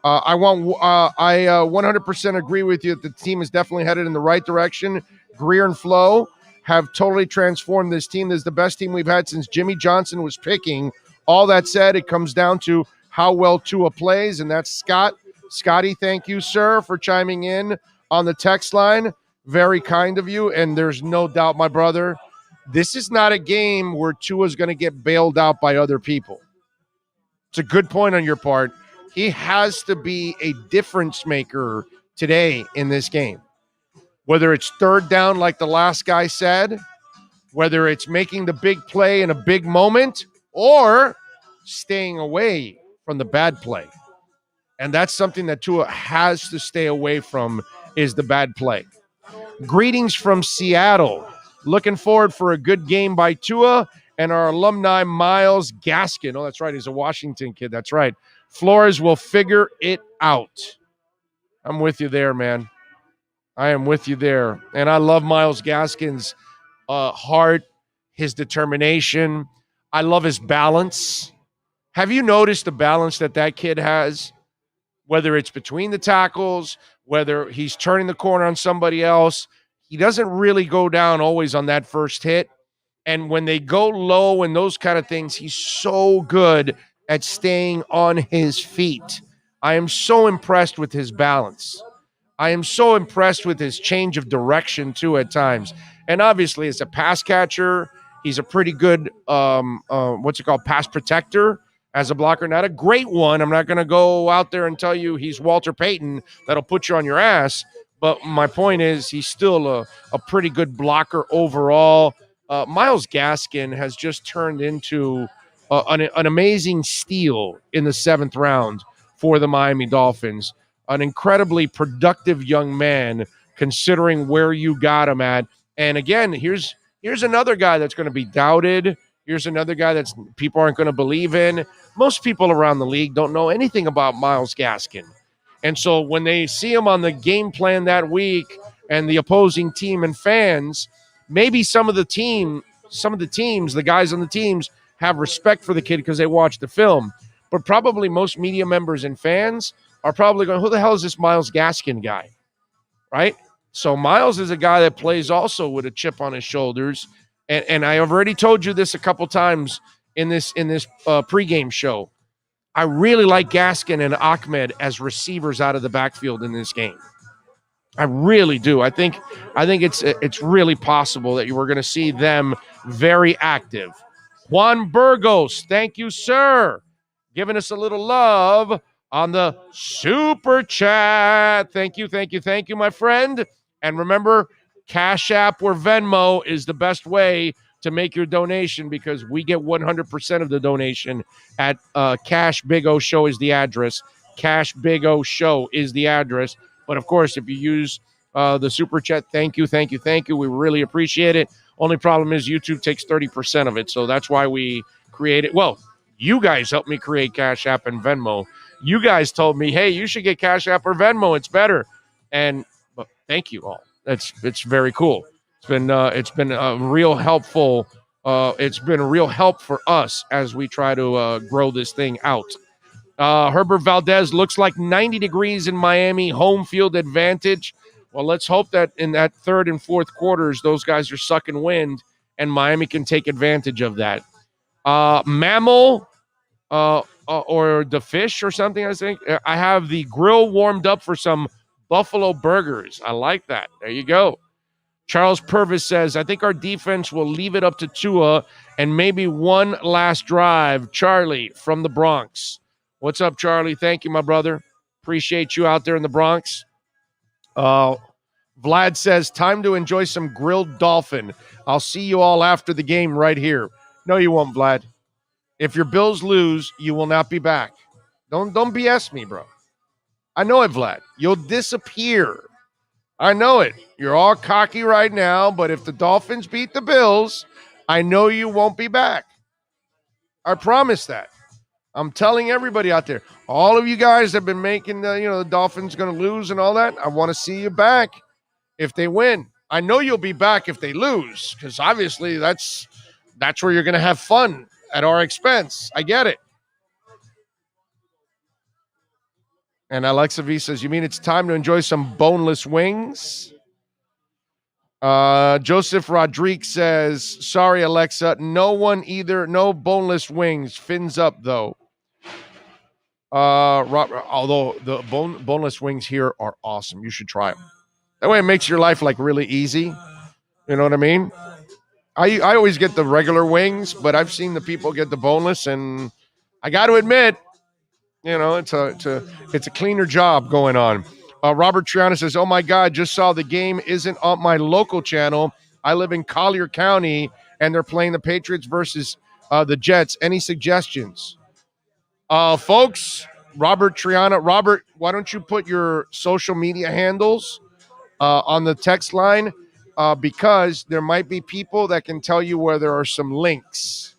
I 100% agree with you that the team is definitely headed in the right direction. Greer and Flo have totally transformed this team. This is the best team we've had since Jimmy Johnson was picking. All that said, it comes down to how well Tua plays, and that's Scott. Scotty, thank you, sir, for chiming in on the text line. Very kind of you, and there's no doubt, my brother, this is not a game where Tua's going to get bailed out by other people. It's a good point on your part. He has to be a difference maker today in this game. Whether it's third down like the last guy said, whether it's making the big play in a big moment, or staying away from the bad play. And that's something that Tua has to stay away from, is the bad play. Greetings from Seattle. Looking forward for a good game by Tua and our alumni Myles Gaskin. Oh, that's right. He's a Washington kid. That's right. Flores will figure it out. I'm with you there, man. I am with you there. And I love Myles Gaskin's heart, his determination. I love his balance. Have you noticed the balance that kid has? Whether it's between the tackles, whether he's turning the corner on somebody else, he doesn't really go down always on that first hit. And when they go low and those kind of things, he's so good at staying on his feet. I am so impressed with his balance. I am so impressed with his change of direction, too, at times. And obviously, as a pass catcher, he's a pretty good, pass protector as a blocker. Not a great one. I'm not going to go out there and tell you he's Walter Payton that'll put you on your ass. But my point is he's still a pretty good blocker overall. Myles Gaskin has just turned into an amazing steal in the 7th round for the Miami Dolphins. An incredibly productive young man, considering where you got him at. And again, here's another guy that's going to be doubted. Here's another guy that people aren't going to believe in. Most people around the league don't know anything about Myles Gaskin. And so when they see him on the game plan that week and the opposing team and fans, maybe some of the teams, the guys on the teams have respect for the kid because they watch the film. But probably most media members and fans are probably going, who the hell is this Myles Gaskin guy? Right? So Myles is a guy that plays also with a chip on his shoulders. And I have already told you this a couple times in this pregame show. I really like Gaskin and Ahmed as receivers out of the backfield in this game. I really do. I think it's really possible that we're going to see them very active. Juan Burgos, thank you, sir, giving us a little love on the super chat. Thank you, my friend. And remember, Cash App or Venmo is the best way to make your donation because we get 100% of the donation at Cash Big O Show is the address. Cash Big O Show is the address. But, of course, if you use the super chat, thank you. We really appreciate it. Only problem is YouTube takes 30% of it, so that's why we created. Well, you guys helped me create Cash App and Venmo. You guys told me, hey, you should get Cash App or Venmo. It's better. But thank you all. It's very cool. It's been a real helpful. It's been a real help for us as we try to grow this thing out. Herbert Valdez looks like 90 degrees in Miami, home field advantage. Well, let's hope that in that third and fourth quarters, those guys are sucking wind and Miami can take advantage of that. Mammal or the fish or something, I think. I have the grill warmed up for some buffalo burgers. I like that. There you go. Charles Purvis says, I think our defense will leave it up to Tua and maybe one last drive. Charlie from the Bronx. What's up, Charlie? Thank you, my brother. Appreciate you out there in the Bronx. Vlad says, time to enjoy some grilled dolphin. I'll see you all after the game right here. No, you won't, Vlad. If your Bills lose, you will not be back. Don't BS me, bro. I know it, Vlad. You'll disappear. I know it. You're all cocky right now, but if the Dolphins beat the Bills, I know you won't be back. I promise that. I'm telling everybody out there, all of you guys have been making the Dolphins going to lose and all that. I want to see you back if they win. I know you'll be back if they lose because obviously that's where you're going to have fun at our expense. I get it. And Alexa V says, you mean it's time to enjoy some boneless wings? Joseph Rodriguez says, sorry, Alexa, no boneless wings. Fins up, though. Although the boneless wings here are awesome. You should try them. That way it makes your life like really easy. You know what I mean? I always get the regular wings, but I've seen the people get the boneless, and I got to admit, it's a cleaner job going on. Robert Triana says, oh, my God, just saw the game isn't on my local channel. I live in Collier County, and they're playing the Patriots versus the Jets. Any suggestions? Folks, Robert Triana. Robert, why don't you put your social media handles on the text line? Because there might be people that can tell you where there are some links,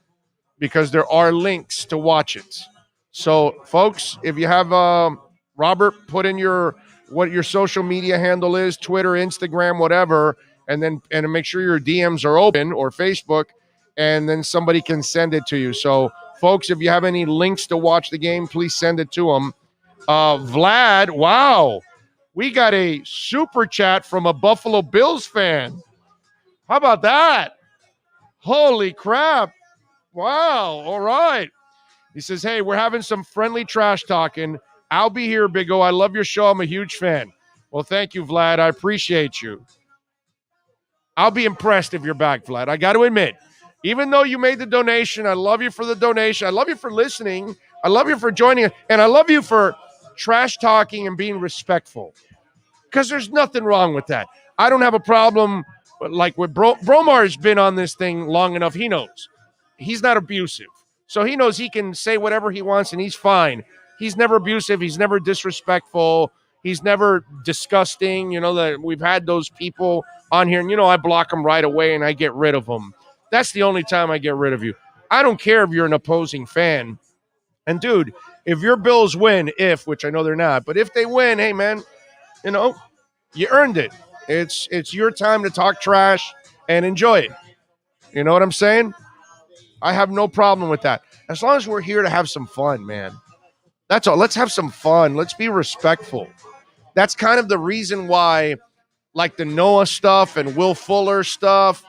because there are links to watch it. So, folks, if you have Robert, put in what your social media handle is, Twitter, Instagram, whatever, and make sure your DMs are open, or Facebook, and then somebody can send it to you. So, folks, if you have any links to watch the game, please send it to them. Vlad, wow, we got a super chat from a Buffalo Bills fan. How about that? Holy crap. Wow. All right. He says, hey, we're having some friendly trash talking. I'll be here, Big O. I love your show. I'm a huge fan. Well, thank you, Vlad. I appreciate you. I'll be impressed if you're back, Vlad. I got to admit, even though you made the donation, I love you for the donation. I love you for listening. I love you for joining. And I love you for trash talking and being respectful, because there's nothing wrong with that. I don't have a problem like with Bromar's been on this thing long enough. He knows he's not abusive. So he knows he can say whatever he wants and he's fine. He's never abusive. He's never disrespectful. He's never disgusting. You know, that we've had those people on here, and, you know, I block them right away and I get rid of them. That's the only time I get rid of you. I don't care if you're an opposing fan. And, dude, if your Bills win, which I know they're not, but if they win, hey, man, you know, you earned it. It's your time to talk trash and enjoy it. You know what I'm saying? I have no problem with that. As long as we're here to have some fun, man. That's all. Let's have some fun. Let's be respectful. That's kind of the reason why, like the Noah stuff and Will Fuller stuff,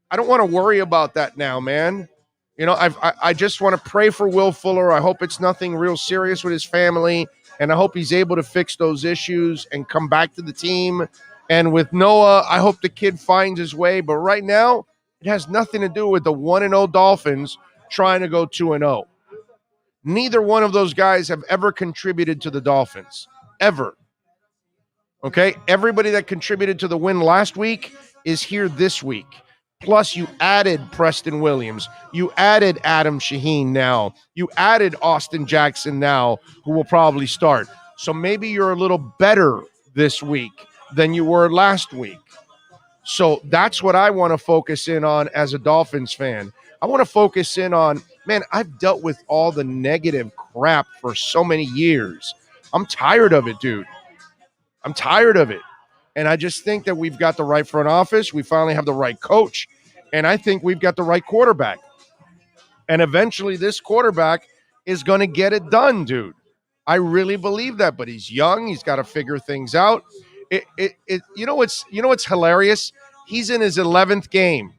I don't want to worry about that now, man. You know, I just want to pray for Will Fuller. I hope it's nothing real serious with his family, and I hope he's able to fix those issues and come back to the team. And with Noah, I hope the kid finds his way. But right now, it has nothing to do with the 1-0 Dolphins trying to go 2-0. Neither one of those guys have ever contributed to the Dolphins, ever. Okay? Everybody that contributed to the win last week is here this week. Plus, you added Preston Williams. You added Adam Shaheen now. You added Austin Jackson now, who will probably start. So maybe you're a little better this week than you were last week. So that's what I want to focus in on as a Dolphins fan. I want to focus in on, man, I've dealt with all the negative crap for so many years. I'm tired of it, dude. I'm tired of it. And I just think that we've got the right front office. We finally have the right coach. And I think we've got the right quarterback. And eventually this quarterback is going to get it done, dude. I really believe that. But he's young. He's got to figure things out. You know what's hilarious? He's in his 11th game,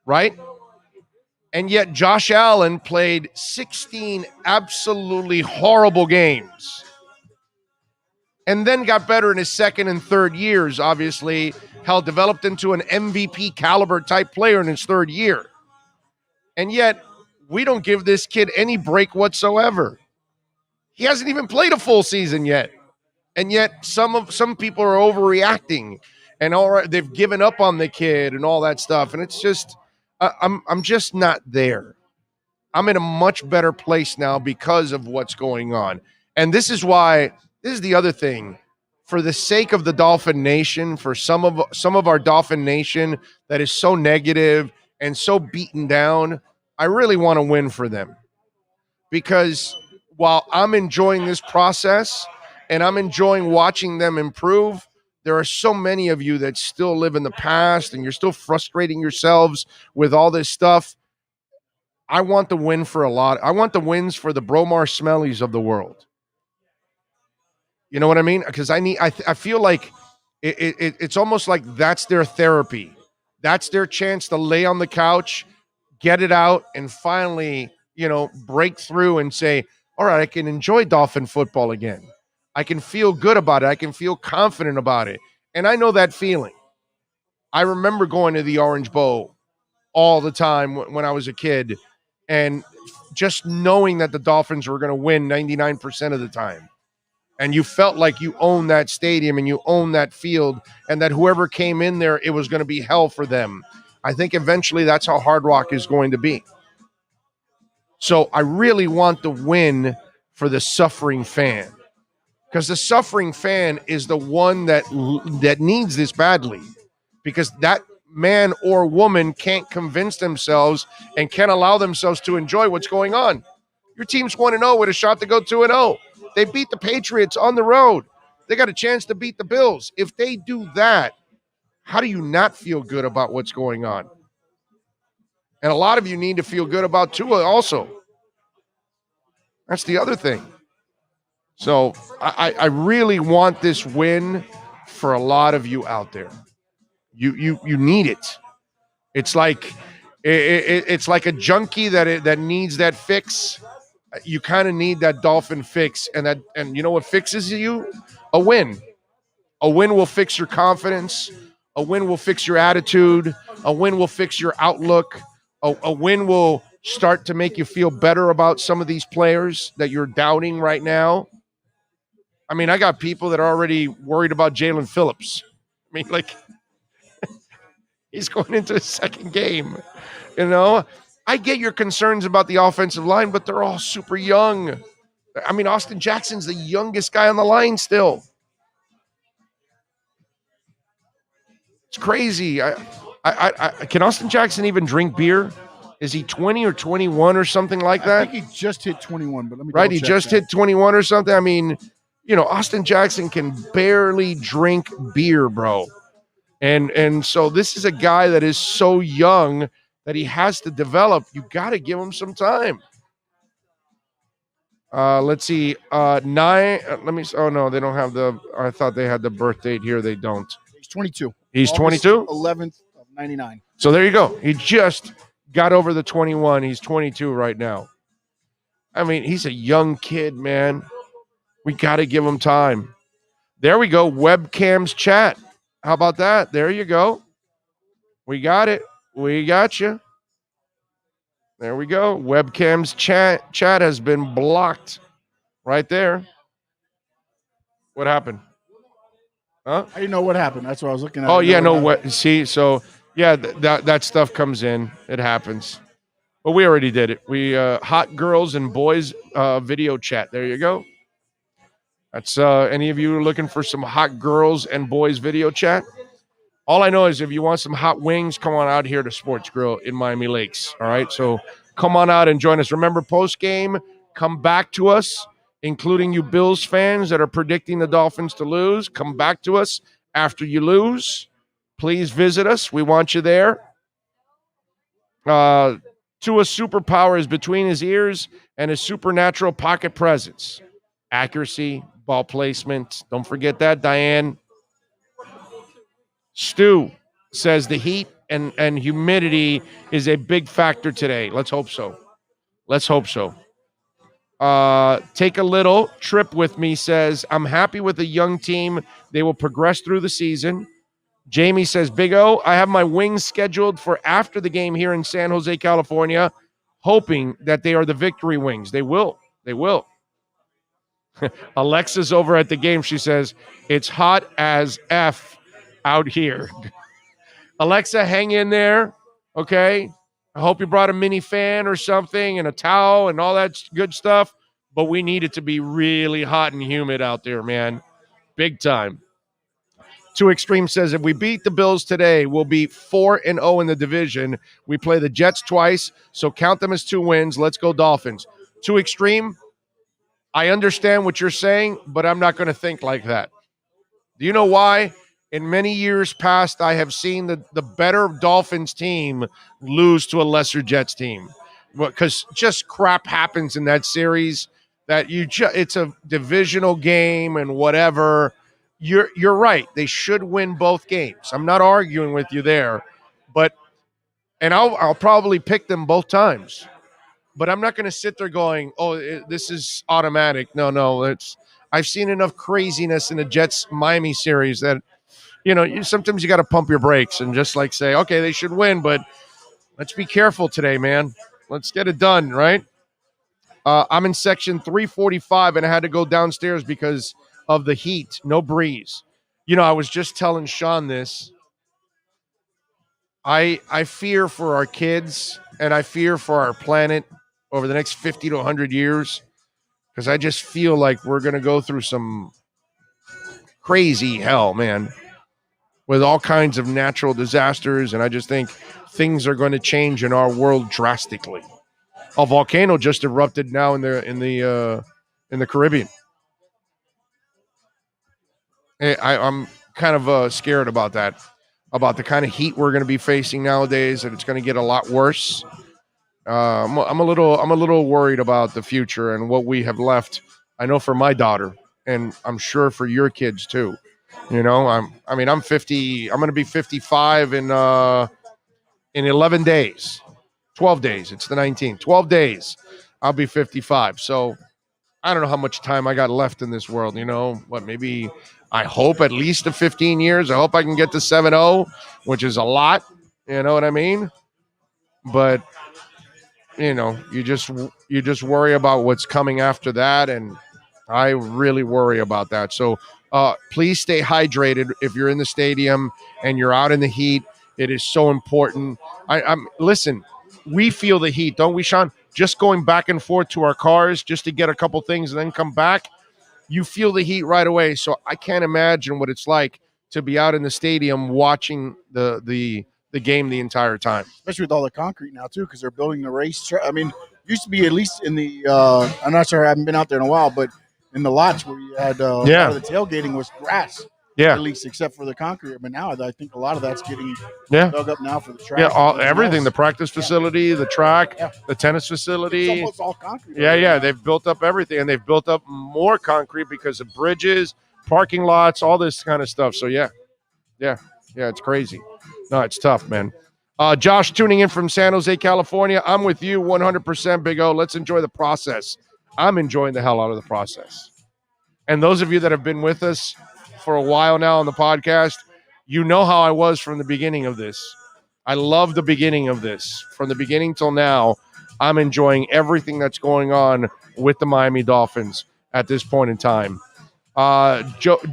right? And yet Josh Allen played 16 absolutely horrible games. And then got better in his second and third years, obviously, developed into an MVP caliber type player in his third year. And yet, we don't give this kid any break whatsoever. He hasn't even played a full season yet. And yet, some people are overreacting, and they've given up on the kid and all that stuff. And it's just, I'm just not there. I'm in a much better place now because of what's going on. And this is the other thing. For the sake of the Dolphin Nation, for some of our Dolphin Nation that is so negative and so beaten down, I really want to win for them. Because while I'm enjoying this process and I'm enjoying watching them improve, there are so many of you that still live in the past and you're still frustrating yourselves with all this stuff. I want the win for a lot. I want the wins for the Bromar Smellies of the world. You know what I mean? Because I feel like it's almost like that's their therapy. That's their chance to lay on the couch, get it out, and finally, you know, break through and say, all right, I can enjoy Dolphin football again. I can feel good about it. I can feel confident about it. And I know that feeling. I remember going to the Orange Bowl all the time when I was a kid and just knowing that the Dolphins were going to win 99% of the time. And you felt like you owned that stadium and you owned that field, and that whoever came in there, it was going to be hell for them. I think eventually that's how Hard Rock is going to be. So I really want the win for the suffering fan, because the suffering fan is the one that needs this badly, because that man or woman can't convince themselves and can't allow themselves to enjoy what's going on. Your team's 1-0 with a shot to go 2-0. They beat the Patriots on the road. They got a chance to beat the Bills. If they do that, how do you not feel good about what's going on? And a lot of you need to feel good about Tua also. That's the other thing. So I really want this win for a lot of you out there. You need it. It's like it's like a junkie that needs that fix. You kind of need that Dolphin fix, and you know what fixes you? A win. A win will fix your confidence. A win will fix your attitude. A win will fix your outlook. A win will start to make you feel better about some of these players that you're doubting right now. I mean, I got people that are already worried about Jalen Phillips. I mean, like, he's going into his second game. You know, I get your concerns about the offensive line, but they're all super young. I mean, Austin Jackson's the youngest guy on the line still. It's crazy. Can Austin Jackson even drink beer? Is he 20 or 21 or something like that?
I think he just hit 21, but let me
right, he just hit 21 or something. I mean, you know, Austin Jackson can barely drink beer, bro. And so this is a guy that is so young that he has to develop. You got to give him some time. Let's see. Oh no, they don't have I thought they had the birth date here. They don't.
He's 22.
He's
August
22?
11th of 99.
So there you go. He just got over the 21. He's 22 right now. I mean, he's a young kid, man. We got to give him time. There we go. Webcams chat. How about that? There you go. We got it. We got you. There we go. Webcams chat has been blocked right there. What happened? Huh?
I didn't know what happened. That's what I was looking at.
Oh, yeah, no. What? See, so, yeah, that stuff comes in. It happens. But we already did it. We hot girls and boys video chat. There you go. That's any of you looking for some hot girls and boys video chat? All I know is if you want some hot wings, come on out here to Sportsgrill in Miami Lakes. All right, so come on out and join us. Remember, post-game, come back to us, including you Bills fans that are predicting the Dolphins to lose. Come back to us after you lose. Please visit us. We want you there. Tua's superpower is between his ears and his supernatural pocket presence. Accuracy, ball placement. Don't forget that, Diane. Stu says the heat and humidity is a big factor today. Let's hope so. Let's hope so. Take a little trip with me says, I'm happy with the young team. They will progress through the season. Jamie says, Big O, I have my wings scheduled for after the game here in San Jose, California, hoping that they are the victory wings. They will. They will. Alexa's over at the game. She says, it's hot as F out here. Alexa, hang in there, okay? I hope you brought a mini fan or something and a towel and all that good stuff, but we need it to be really hot and humid out there, man. Big time. Too Extreme says, if we beat the Bills today, we'll be 4-0 in the division. We play the Jets twice, so count them as 2 wins. Let's go Dolphins. Too Extreme, I understand what you're saying, but I'm not going to think like that. Do you know why? In many years past, I have seen the better Dolphins team lose to a lesser Jets team because just crap happens in that series that it's a divisional game and whatever. You're right. They should win both games. I'm not arguing with you there, and I'll probably pick them both times. But I'm not going to sit there going, "Oh, this is automatic." No, I've seen enough craziness in the Jets Miami series that sometimes you got to pump your brakes and just like say, "Okay, they should win, but let's be careful today, man. Let's get it done, right?" I'm in section 345 and I had to go downstairs because of the heat, no breeze. I was just telling Sean this. I fear for our kids and I fear for our planet over the next 50 to 100 years because I just feel like we're going to go through some crazy hell, man, with all kinds of natural disasters. And I just think things are going to change in our world drastically. A volcano just erupted now in the Caribbean. I'm kind of scared about that, about the kind of heat we're going to be facing nowadays, and it's going to get a lot worse. I'm a little worried about the future and what we have left. I know for my daughter, and I'm sure for your kids too. You know, I'm 50. I'm going to be 55 in 11 days, 12 days. It's the 19th. 12 days. I'll be 55. So I don't know how much time I got left in this world. You know, what, maybe I hope at least to 15 years. I hope I can get to 7-0, which is a lot. You know what I mean? But you know, you just worry about what's coming after that, and I really worry about that. So please stay hydrated if you're in the stadium and you're out in the heat. It is so important. Listen, we feel the heat, don't we, Sean? Just going back and forth to our cars just to get a couple things and then come back, you feel the heat right away. So I can't imagine what it's like to be out in the stadium watching the game the entire time.
Especially with all the concrete now, too, because they're building the race. I mean, used to be at least in the I'm not sure, I haven't been out there in a while, but in the lots where you had a lot of the tailgating was grass. Yeah, at least except for the concrete. But now I think a lot of that's getting dug up now for the track.
Yeah, everything, the practice facility, the track, the tennis facility.
It's almost all concrete.
Yeah, they've built up everything, and they've built up more concrete because of bridges, parking lots, all this kind of stuff. So yeah, it's crazy. No, it's tough, man. Josh tuning in from San Jose, California. I'm with you 100%, Big O. Let's enjoy the process. I'm enjoying the hell out of the process. And those of you that have been with us for a while now on the podcast, you know how I was from the beginning of this. I love the beginning of this. From the beginning till now, I'm enjoying everything that's going on with the Miami Dolphins at this point in time.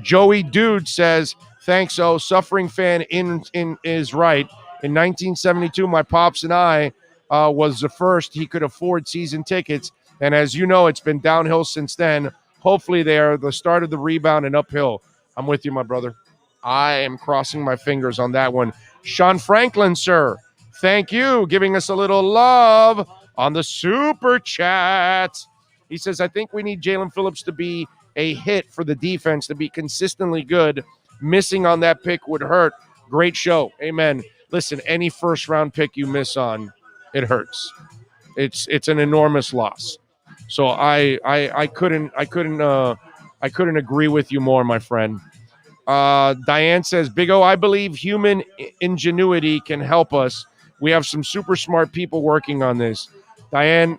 Joey Dude says, thanks, O. Suffering fan is right. In 1972, my pops and I was the first he could afford season tickets. And as you know, it's been downhill since then. Hopefully they are the start of the rebound and uphill. I'm with you, my brother. I am crossing my fingers on that one. Sean Franklin, sir, thank you. Giving us a little love on the super chat. He says, I think we need Jalen Phillips to be a hit for the defense to be consistently good. Missing on that pick would hurt. Great show. Amen. Listen, any first-round pick you miss on, it hurts. It's an enormous loss. So I couldn't agree with you more, my friend. Diane says, Big O, I believe human ingenuity can help us. We have some super smart people working on this. Diane,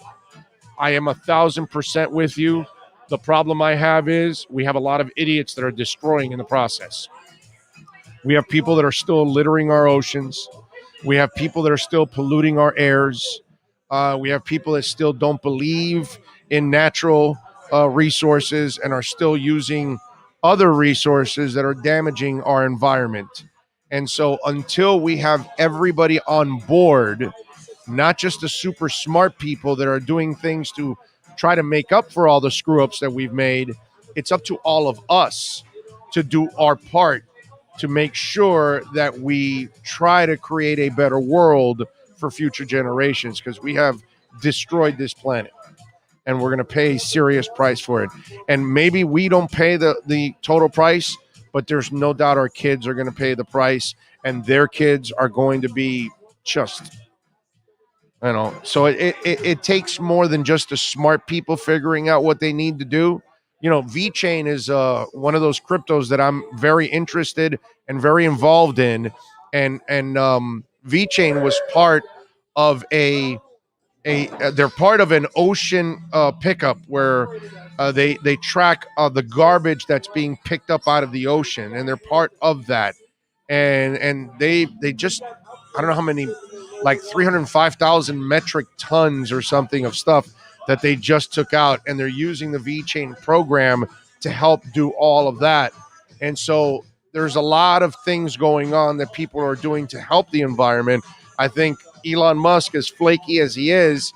I am 1,000% with you. The problem I have is we have a lot of idiots that are destroying in the process. We have people that are still littering our oceans. We have people that are still polluting our airs. We have people that still don't believe in natural resources and are still using other resources that are damaging our environment. And so until we have everybody on board, not just the super smart people that are doing things to try to make up for all the screw-ups that we've made, it's up to all of us to do our part to make sure that we try to create a better world for future generations, because we have destroyed this planet and we're going to pay a serious price for it. And maybe we don't pay the total price, but there's no doubt our kids are going to pay the price, and their kids are going to be just, you know. So it takes more than just the smart people figuring out what they need to do. You know, VeChain is one of those cryptos that I'm very interested and very involved in, and VeChain was part of they're part of an ocean pickup where they track the garbage that's being picked up out of the ocean, and they're part of that, and they just, I don't know how many, like 305,000 metric tons or something of stuff that they just took out, and they're using the VeChain program to help do all of that. And so there's a lot of things going on that people are doing to help the environment. I think Elon Musk, as flaky as he is,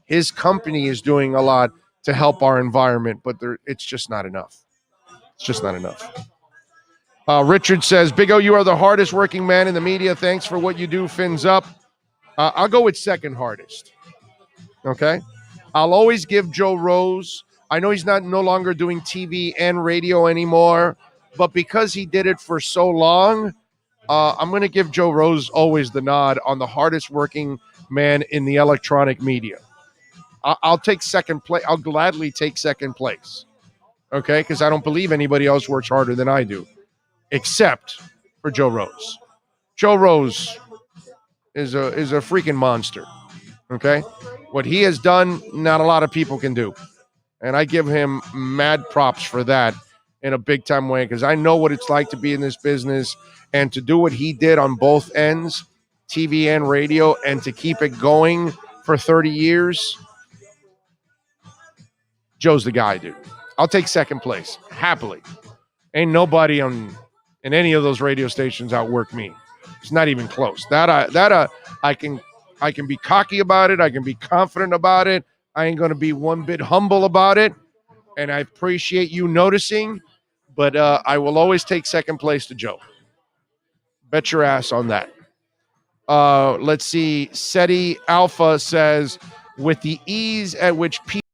his company is doing a lot to help our environment, but it's just not enough. It's just not enough. Richard says, Big O, you are the hardest working man in the media. Thanks for what you do, fins up. I'll go with second hardest. Okay? I'll always give Joe Rose. I know he's no longer doing TV and radio anymore, but because he did it for so long, I'm going to give Joe Rose always the nod on the hardest working man in the electronic media. I'll take second place. I'll gladly take second place. Okay? Because I don't believe anybody else works harder than I do, except for Joe Rose. Joe Rose is a freaking monster. Okay? What he has done, not a lot of people can do. And I give him mad props for that in a big-time way, because I know what it's like to be in this business and to do what he did on both ends, TV and radio, and to keep it going for 30 years. Joe's the guy, dude. I'll take second place, happily. Ain't nobody in any of those radio stations outwork me. It's not even close. I can be cocky about it. I can be confident about it. I ain't going to be one bit humble about it. And I appreciate you noticing, but I will always take second place to Joe. Bet your ass on that. Let's see. SETI Alpha says, with the ease at which people